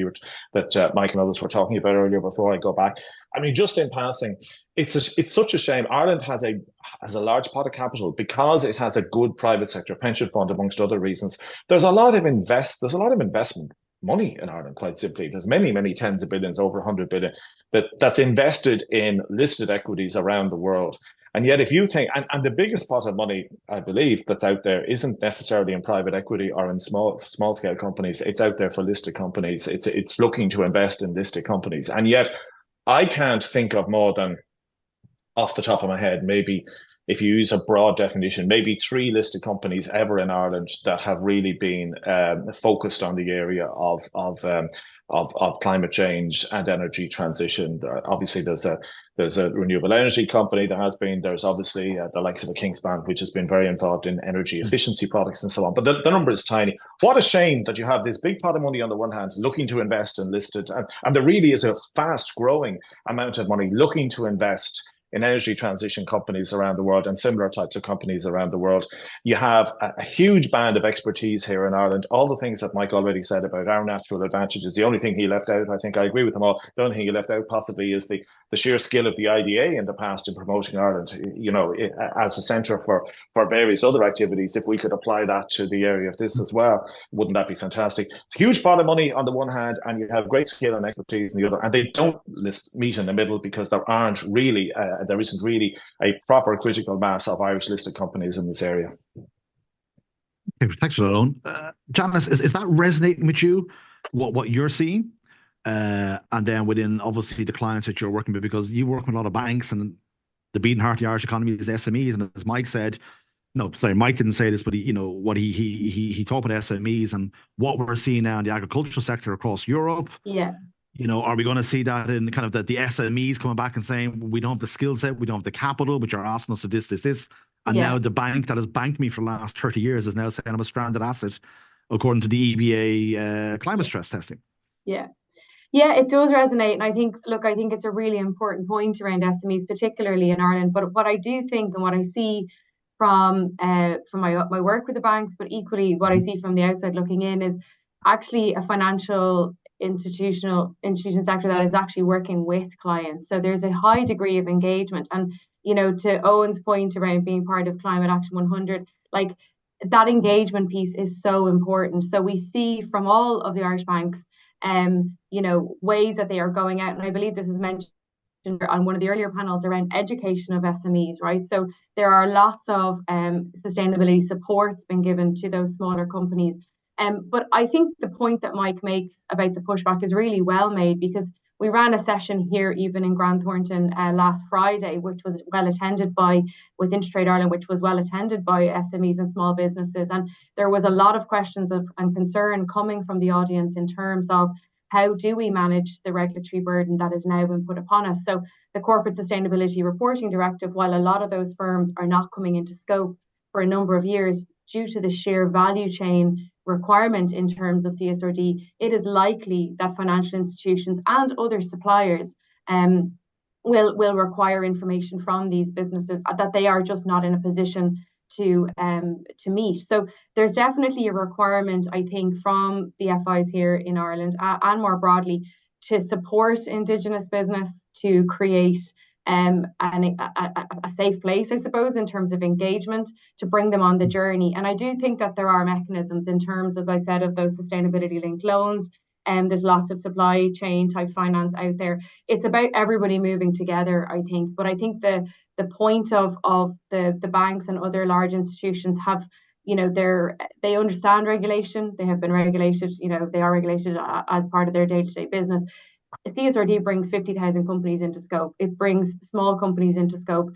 that Mike and others were talking about earlier before I go back. I mean, just in passing, it's such a shame. Ireland has a large pot of capital because it has a good private sector pension fund, amongst other reasons. There's a lot of investment money in Ireland, quite simply. There's many tens of billions, over 100 billion, that's invested in listed equities around the world. And yet, if you think, and the biggest pot of money, I believe, that's out there isn't necessarily in private equity or in small scale companies. It's out there for listed companies. It's looking to invest in listed companies. And yet, I can't think of more than, off the top of my head, maybe, if you use a broad definition, maybe 3 listed companies ever in Ireland that have really been focused on the area of climate change and energy transition. Obviously, there's a renewable energy company that has been. There's obviously the likes of a Kingspan, which has been very involved in energy efficiency products and so on. But the number is tiny. What a shame that you have this big pot of money on the one hand looking to invest in listed, and there really is a fast growing amount of money looking to invest in energy transition companies around the world and similar types of companies around the world. You have a huge band of expertise here in Ireland. All the things that Mike already said about our natural advantages. The only thing he left out, I think I agree with him all, the only thing he left out possibly is the sheer skill of the IDA in the past in promoting Ireland, as a centre for various other activities. If we could apply that to the area of this as well, wouldn't that be fantastic? Huge pot of money on the one hand, and you have great skill and expertise on the other, and they don't meet in the middle because there isn't really a proper critical mass of Irish listed companies in this area. Thanks for that, Eoin. Janice, is that resonating with you, what you're seeing? And then within, obviously, the clients that you're working with, because you work with a lot of banks, and the beating heart of the Irish economy is SMEs. And as Mike said, Mike didn't say this, but he talked about SMEs and what we're seeing now in the agricultural sector across Europe. Yeah. Are we going to see that in kind of the SMEs coming back and saying, we don't have the skill set, we don't have the capital, but you're asking us to this. And now the bank that has banked me for the last 30 years is now saying I'm a stranded asset, according to the EBA climate stress testing. Yeah. Yeah, it does resonate. And I think it's a really important point around SMEs, particularly in Ireland. But what I do think and what I see from my work with the banks, but equally what I see from the outside looking in, is actually a financial institution sector that is actually working with clients. So there's a high degree of engagement. And, to Eoin's point around being part of Climate Action 100, like that engagement piece is so important. So we see from all of the Irish banks, ways that they are going out. And I believe this was mentioned on one of the earlier panels around education of SMEs, right? So there are lots of sustainability supports being given to those smaller companies. But I think the point that Mike makes about the pushback is really well made, because we ran a session here even in Grand Thornton last Friday, which was well attended with Intertrade Ireland, which was well attended by SMEs and small businesses. And there was a lot of questions and concern coming from the audience in terms of how do we manage the regulatory burden that has now been put upon us. So the Corporate Sustainability Reporting Directive, while a lot of those firms are not coming into scope for a number of years due to the sheer value chain requirement in terms of CSRD, it is likely that financial institutions and other suppliers will require information from these businesses that they are just not in a position to meet. So there's definitely a requirement, I think, from the FIs here in Ireland and more broadly to support Indigenous business to create a safe place, I suppose, in terms of engagement, to bring them on the journey. And I do think that there are mechanisms in terms, as I said, of those sustainability linked loans, There's lots of supply chain type finance out there. It's about everybody moving together, I think. But I think the point of the banks and other large institutions have, they understand regulation. They have been regulated. They are regulated as part of their day-to-day business. CSRD brings 50,000 companies into scope. It brings small companies into scope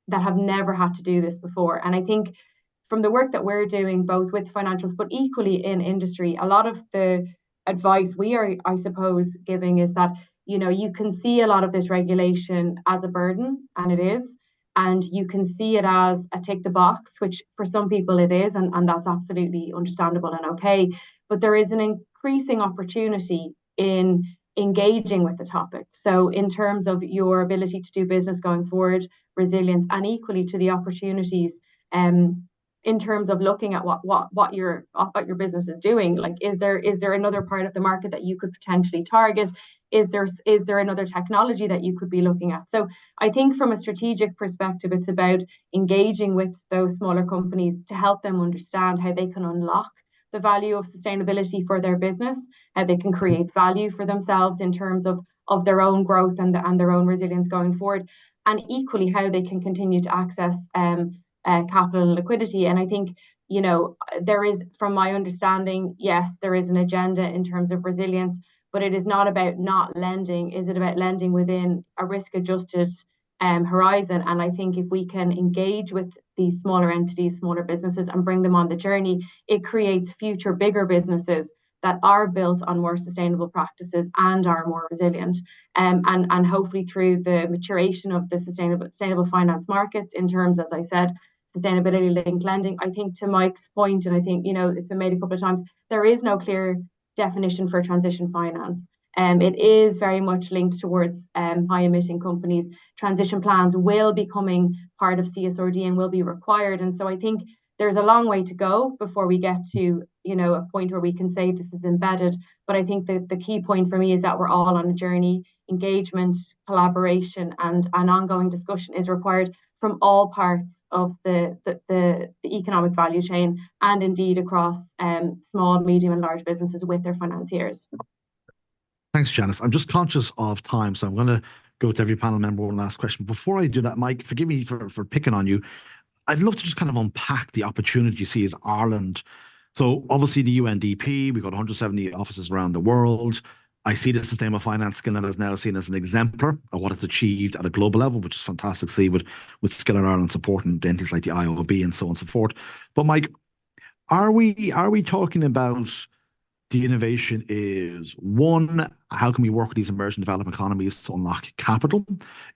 that have never had to do this before. And I think from the work that we're doing, both with financials, but equally in industry, a lot of the advice we are, I suppose, giving is that, you can see a lot of this regulation as a burden, and it is. And you can see it as a tick the box, which for some people it is, and that's absolutely understandable and okay. But there is an increasing opportunity in engaging with the topic. So in terms of your ability to do business going forward, resilience, and equally to the opportunities, in terms of looking at what your business is doing, like is there another part of the market that you could potentially target? Is there another technology that you could be looking at? So I think from a strategic perspective, it's about engaging with those smaller companies to help them understand how they can unlock the value of sustainability for their business, how they can create value for themselves in terms of their own growth and their own resilience going forward, and equally how they can continue to access capital and liquidity. And I think, there is, from my understanding, yes, there is an agenda in terms of resilience, but it is not about not lending. Is it about lending within a risk-adjusted horizon? And I think if we can engage with these smaller entities, smaller businesses, and bring them on the journey, it creates future bigger businesses that are built on more sustainable practices and are more resilient. And hopefully through the maturation of the sustainable finance markets in terms, as I said, sustainability linked lending. I think to Mike's point, and I think, it's been made a couple of times, there is no clear definition for transition finance. It is very much linked towards high emitting companies. Transition plans will be coming part of CSRD and will be required. And so I think there's a long way to go before we get to, a point where we can say this is embedded. But I think that the key point for me is that we're all on a journey. Engagement, collaboration, and an ongoing discussion is required from all parts of the economic value chain, and indeed across small, medium, and large businesses with their financiers. Thanks, Janice. I'm just conscious of time, so I'm going to go to every panel member one last question. Before I do that, Mike, forgive me for picking on you. I'd love to just kind of unpack the opportunity you see as Ireland. So obviously the UNDP, we've got 170 offices around the world. I see the sustainable finance Skilling is now seen as an exemplar of what it's achieved at a global level, which is fantastic to see with Skilling Ireland supporting entities like the IOB and so on and so forth. But Mike, are we talking about the innovation is one, how can we work with these emerging developing economies to unlock capital?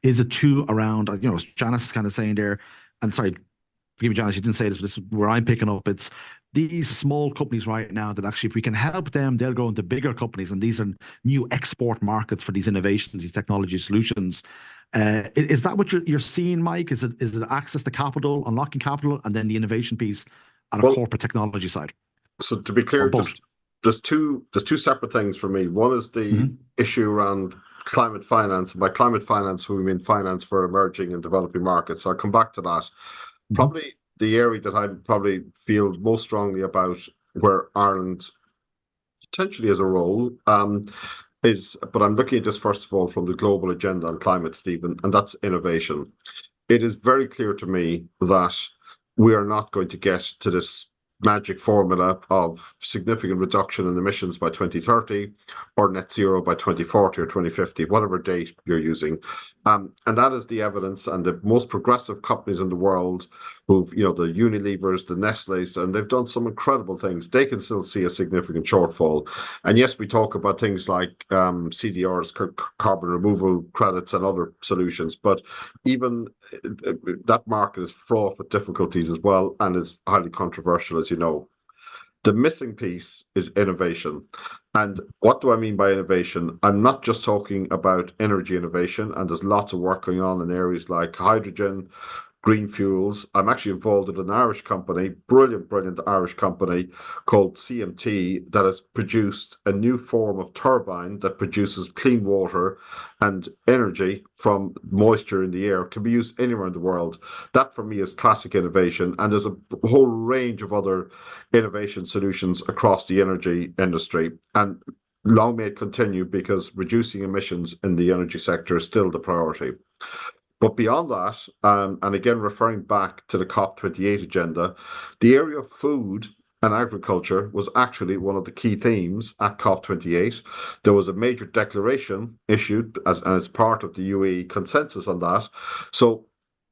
Is it two, around, Janice is kind of saying there, and sorry, forgive me, Janice, you didn't say this, but this is where I'm picking up. It's these small companies right now that actually, if we can help them, they'll go into bigger companies, and these are new export markets for these innovations, these technology solutions. Is that what you're seeing, Mike? Is it access to capital, unlocking capital, and then the innovation piece at a corporate technology side? So to be clear, there's two separate things for me. One is the issue around climate finance. By climate finance, we mean finance for emerging and developing markets. So I'll come back to that. Probably the area that I probably feel most strongly about where Ireland potentially has a role is, but I'm looking at this first of all from the global agenda on climate, Stephen, and that's innovation. It is very clear to me that we are not going to get to this magic formula of significant reduction in emissions by 2030 or net zero by 2040 or 2050, whatever date you're using. And that is the evidence, and the most progressive companies in the world who've, the Unilevers, the Nestle's, and they've done some incredible things. They can still see a significant shortfall. And yes, we talk about things like CDRs, carbon removal credits, and other solutions, but even that market is fraught with difficulties as well, and it's highly controversial, as you know. The missing piece is innovation. And what do I mean by innovation? I'm not just talking about energy innovation, and there's lots of work going on in areas like hydrogen, green fuels. I'm actually involved in an Irish company, brilliant Irish company called CMT, that has produced a new form of turbine that produces clean water and energy from moisture in the air. It can be used anywhere in the world. That for me is classic innovation. And there's a whole range of other innovation solutions across the energy industry. And long may it continue, because reducing emissions in the energy sector is still the priority. But beyond that, and again, referring back to the COP28 agenda, the area of food and agriculture was actually one of the key themes at COP28. There was a major declaration issued as part of the UAE consensus on that. So,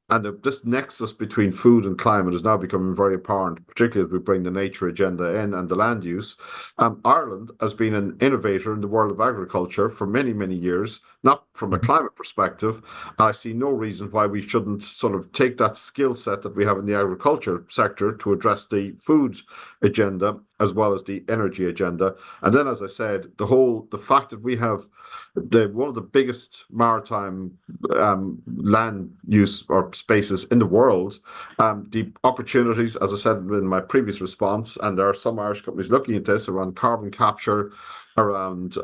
and this nexus between food and climate is now becoming very apparent, particularly as we bring the nature agenda in and the land use. Ireland has been an innovator in the world of agriculture for many, many years, not from a climate perspective. I see no reason why we shouldn't sort of take that skill set that we have in the agriculture sector to address the food agenda as well as the energy agenda. And then, as I said, the fact that we have one of the biggest maritime land use or spaces in the world, the opportunities, as I said in my previous response, and there are some Irish companies looking at this around carbon capture, around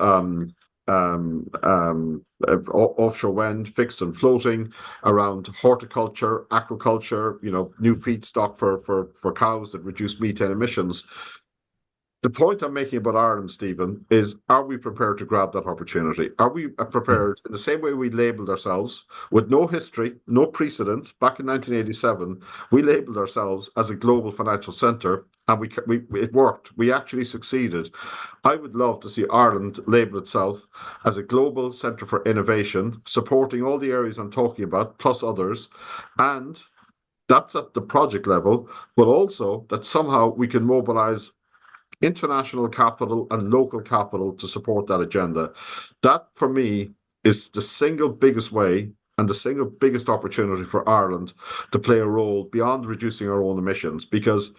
offshore wind, fixed and floating, around horticulture, aquaculture, new feedstock for cows that reduce methane emissions. The point I'm making about Ireland, Stephen, is, are we prepared to grab that opportunity? Are we prepared, in the same way we labelled ourselves, with no history, no precedents, back in 1987, we labelled ourselves as a global financial centre, and it worked. We actually succeeded. I would love to see Ireland label itself as a global centre for innovation, supporting all the areas I'm talking about, plus others, and that's at the project level, but also that somehow we can mobilise international capital and local capital to support that agenda. That, for me, is the single biggest way and the single biggest opportunity for Ireland to play a role beyond reducing our own emissions. Because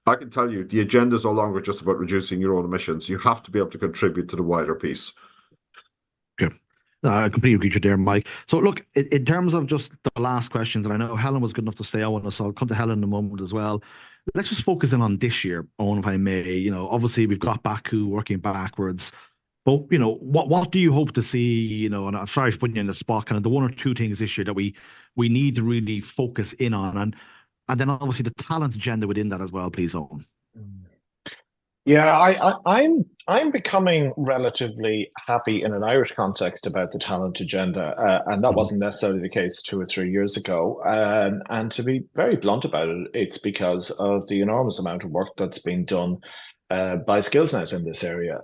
I can tell you, the agenda is no longer just about reducing your own emissions. You have to be able to contribute to the wider piece. Okay. I completely agree with you there, Mike. So look, in terms of just the last questions, and I know Helen was good enough to stay on with us, so I'll come to Helen in a moment as well. Let's just focus in on this year, Eoin, if I may. Obviously we've got Baku working backwards, but what do you hope to see? And I'm sorry for putting you in the spot. Kind of the one or two things this year that we need to really focus in on, and then obviously the talent agenda within that as well, please, Eoin. Yeah, I'm becoming relatively happy in an Irish context about the talent agenda, and that wasn't necessarily the case 2 or 3 years ago. And to be very blunt about it, it's because of the enormous amount of work that's been done by SkillsNet in this area,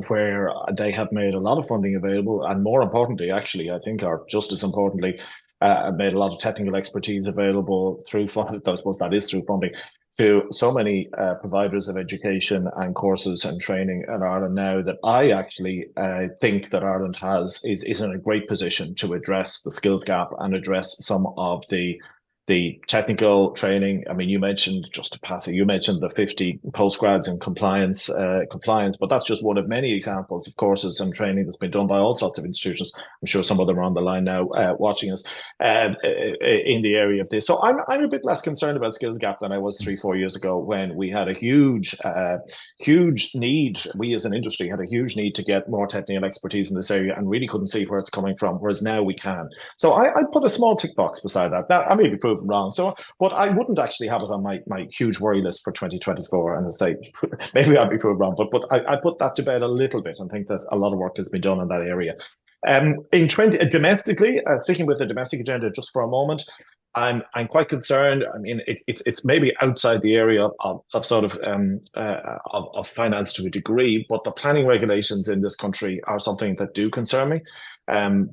where they have made a lot of funding available, and more importantly, actually, I think, or just as importantly, made a lot of technical expertise available through funding. I suppose that is through funding, to so many providers of education and courses and training in Ireland now, that I actually think that Ireland is in a great position to address the skills gap and address some of the technical training. I mean, you mentioned, just to pass it, you mentioned the 50 postgrads in compliance, but that's just one of many examples of courses and training that's been done by all sorts of institutions. I'm sure some of them are on the line now watching us in the area of this. So I'm a bit less concerned about skills gap than I was 3-4 years ago, when we had a huge need. We as an industry had a huge need to get more technical expertise in this area and really couldn't see where it's coming from, whereas now we can. So I put a small tick box beside that. That I may be proven wrong. So, but I wouldn't actually have it on my huge worry list for 2024. And I say, maybe I'll be proven wrong, but I put that to bed a little bit and think that a lot of work has been done in that area. Domestically, sticking with the domestic agenda just for a moment, I'm quite concerned. I mean, it's maybe outside the area of sort of finance to a degree, but the planning regulations in this country are something that do concern me.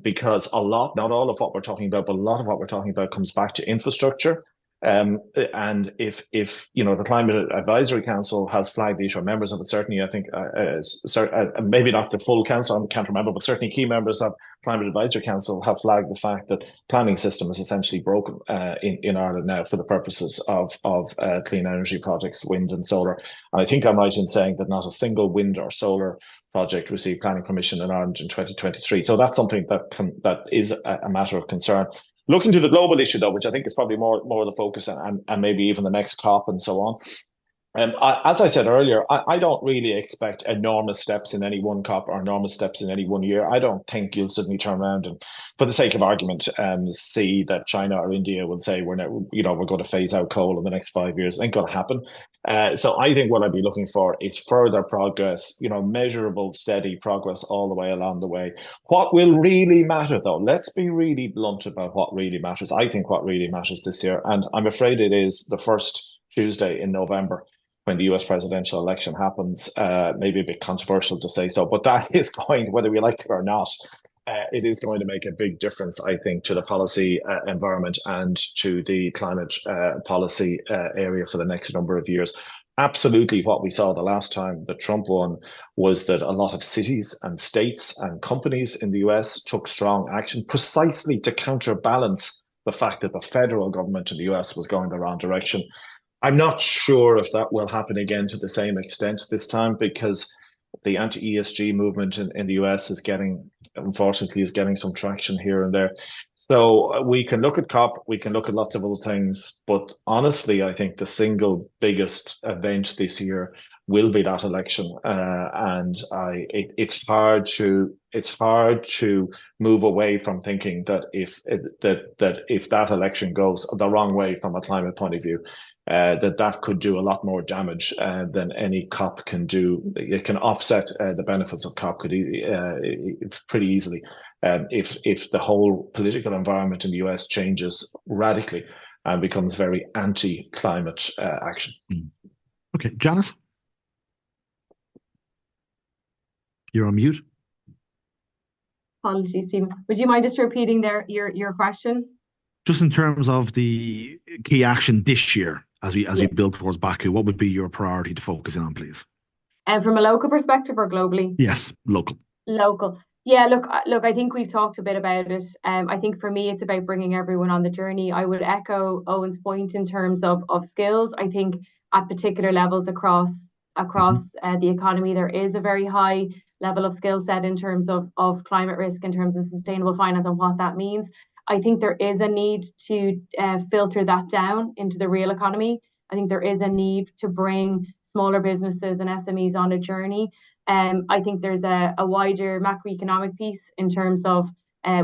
Because not all of what we're talking about, but a lot of what we're talking about comes back to infrastructure. And if the Climate Advisory Council has flagged the issue, or members of it, certainly, I think, maybe not the full council, I can't remember, but certainly key members of Climate Advisory Council have flagged the fact that planning system is essentially broken in Ireland now for the purposes of clean energy projects, wind and solar. And I think I'm right in saying that not a single wind or solar project received planning permission in Ireland in 2023. So that's something that is a matter of concern. Looking to the global issue, though, which I think is probably more the focus, and maybe even the next COP and so on, As I said earlier, I don't really expect enormous steps in any one COP or enormous steps in any one year. I don't think you'll suddenly turn around and, for the sake of argument, see that China or India will say we're going to phase out coal in the next 5 years. It ain't going to happen. So I think what I'd be looking for is further progress, measurable, steady progress all the way along the way. What will really matter, though, let's be really blunt about what really matters. I think what really matters this year, and I'm afraid it is the first Tuesday in November, when the US presidential election happens. Maybe a bit controversial to say so, but that is going, whether we like it or not, it is going to make a big difference, I think, to the policy environment and to the climate policy area for the next number of years. Absolutely, what we saw the last time that Trump won was that a lot of cities and states and companies in the US took strong action precisely to counterbalance the fact that the federal government in the US was going the wrong direction. I'm not sure if that will happen again to the same extent this time, because the anti-ESG movement in the US unfortunately, is getting some traction here and there. So we can look at COP, we can look at lots of other things, but honestly, I think the single biggest event this year will be that election, and it's hard to move away from thinking that if that election goes the wrong way from a climate point of view, that could do a lot more damage than any COP can do. It can offset the benefits of COP pretty easily if the whole political environment in the US changes radically and becomes very anti-climate action. Okay, Janice? You're on mute. Apologies, Stephen. Would you mind just repeating your question? Just in terms of the key action this year, as we build towards Baku, what would be your priority to focus in on, please? And from a local perspective or globally? Yes, local. Local. Yeah, look, I think we've talked a bit about it. I think for me, it's about bringing everyone on the journey. I would echo Eoin's point in terms of skills. I think at particular levels across the economy, there is a very high level of skill set in terms of climate risk, in terms of sustainable finance and what that means. I think there is a need to filter that down into the real economy. I think there is a need to bring smaller businesses and SMEs on a journey. I think there's a wider macroeconomic piece in terms of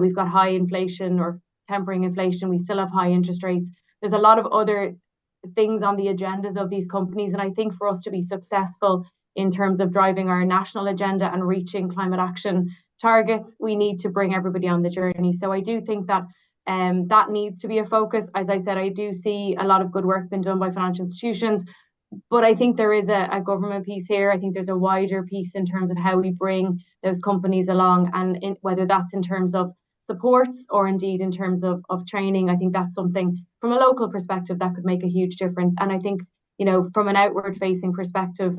we've got high inflation or tempering inflation. We still have high interest rates. There's a lot of other things on the agendas of these companies. And I think for us to be successful in terms of driving our national agenda and reaching climate action targets, we need to bring everybody on the journey. So I do think that that needs to be a focus. As I said, I do see a lot of good work being done by financial institutions, but I think there is a government piece here. I think there's a wider piece in terms of how we bring those companies along, and whether that's in terms of supports or indeed in terms of training. I think that's something from a local perspective that could make a huge difference. And I think, from an outward facing perspective,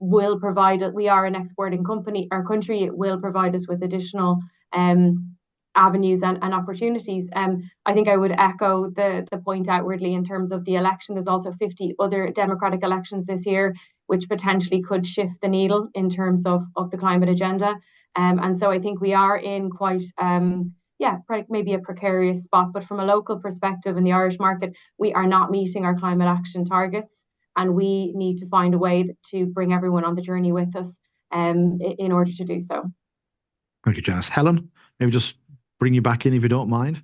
will provide, we are an exporting country, it will provide us with additional avenues and opportunities. I think I would echo the point outwardly in terms of the election. There's also 50 other democratic elections this year, which potentially could shift the needle in terms of the climate agenda. And so I think we are in quite, maybe a precarious spot, but from a local perspective in the Irish market, we are not meeting our climate action targets. And we need to find a way to bring everyone on the journey with us in order to do so. Thank you, Janice. Helen, maybe just bring you back in if you don't mind.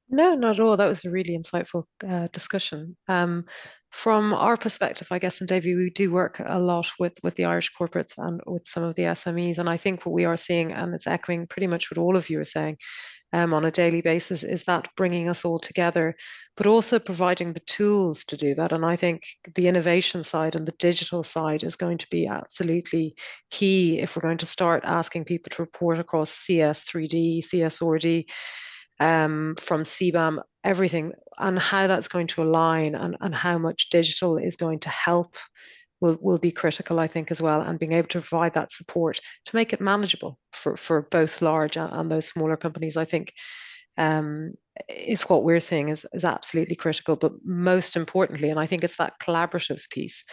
No, not at all. That was a really insightful discussion. From our perspective, I guess, and Davy, we do work a lot with the Irish corporates and with some of the SMEs. And I think what we are seeing, and it's echoing pretty much what all of you are saying on a daily basis, is that bringing us all together, but also providing the tools to do that. And I think the innovation side and the digital side is going to be absolutely key if we're going to start asking people to report across CS3D, CSRD, from CBAM, everything, and how that's going to align and how much digital is going to help will be critical, I think, as well. And being able to provide that support to make it manageable for both large and those smaller companies, I think, is what we're seeing is absolutely critical. But most importantly, and I think it's that collaborative piece,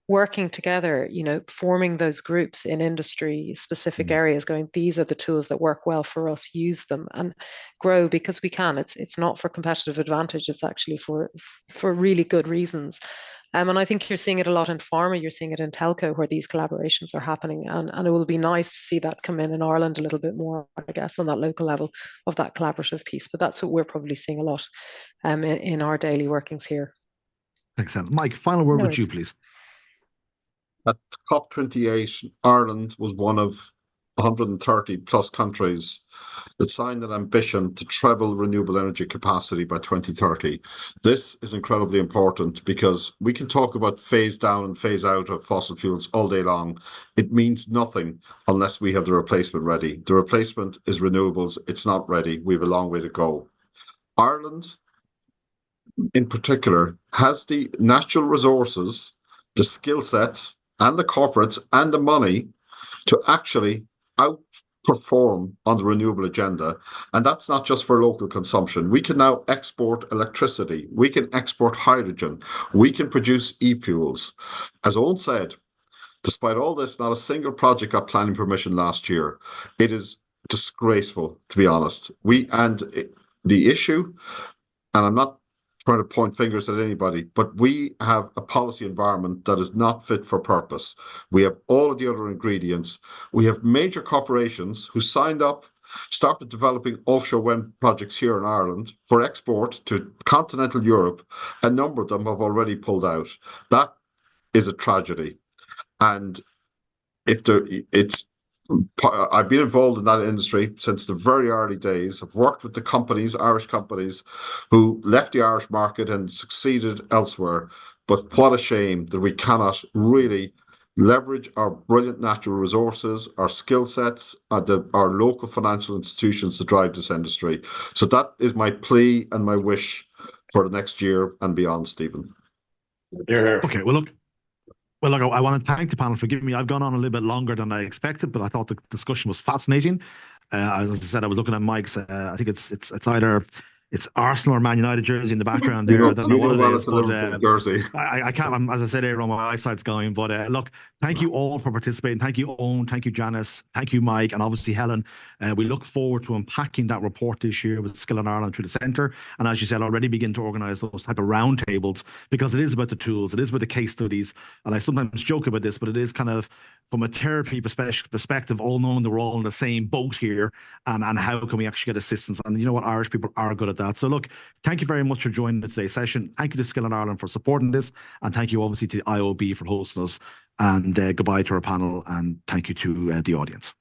working together, forming those groups in industry specific areas, going, these are the tools that work well for us, use them and grow, because we can. It's not for competitive advantage, it's actually for really good reasons. And I think you're seeing it a lot in pharma, you're seeing it in telco, where these collaborations are happening. And it will be nice to see that come in Ireland a little bit more, I guess, on that local level of that collaborative piece. But that's what we're probably seeing a lot in our daily workings here. Excellent. Mike, final word with you, please. At COP28, Ireland was one of 130 plus countries that signed an ambition to treble renewable energy capacity by 2030. This is incredibly important because we can talk about phase down and phase out of fossil fuels all day long. It means nothing unless we have the replacement ready. The replacement is renewables. It's not ready. We have a long way to go. Ireland, in particular, has the natural resources, the skill sets, and the corporates and the money to actually outperform on the renewable agenda. And that's not just for local consumption. We can now export electricity. We can export hydrogen. We can produce e-fuels. As Eoin said, despite all this, not a single project got planning permission last year. It is disgraceful, to be honest. The issue, and I'm not trying to point fingers at anybody, but we have a policy environment that is not fit for purpose. We have all of the other ingredients. We have major corporations who signed up, started developing offshore wind projects here in Ireland for export to continental Europe. A number of them have already pulled out. That is a tragedy. And I've been involved in that industry since the very early days. I've worked with the companies, Irish companies, who left the Irish market and succeeded elsewhere. But what a shame that we cannot really leverage our brilliant natural resources, our skill sets, our local financial institutions to drive this industry. So that is my plea and my wish for the next year and beyond, Stephen. Okay, well, look, I want to thank the panel for giving me. I've gone on a little bit longer than I expected, but I thought the discussion was fascinating. As I said, I was looking at Mike's. I think it's either Arsenal or Man United jersey in the background there. I don't know what it is, but I can't. As I said earlier, my eyesight's going. But look, thank you all for participating. Thank you, Eoin. Thank you, Janice. Thank you, Mike, and obviously Helen. We look forward to unpacking that report this year with Skill in Ireland through the centre. And as you said, already begin to organise those type of roundtables, because it is about the tools, it is about the case studies. And I sometimes joke about this, but it is kind of from a therapy perspective, all knowing that we're all in the same boat here, and how can we actually get assistance? And you know what, Irish people are good at that. So look, thank you very much for joining today's session. Thank you to Skill in Ireland for supporting this, and thank you obviously to the IOB for hosting us. And goodbye to our panel, and thank you to the audience.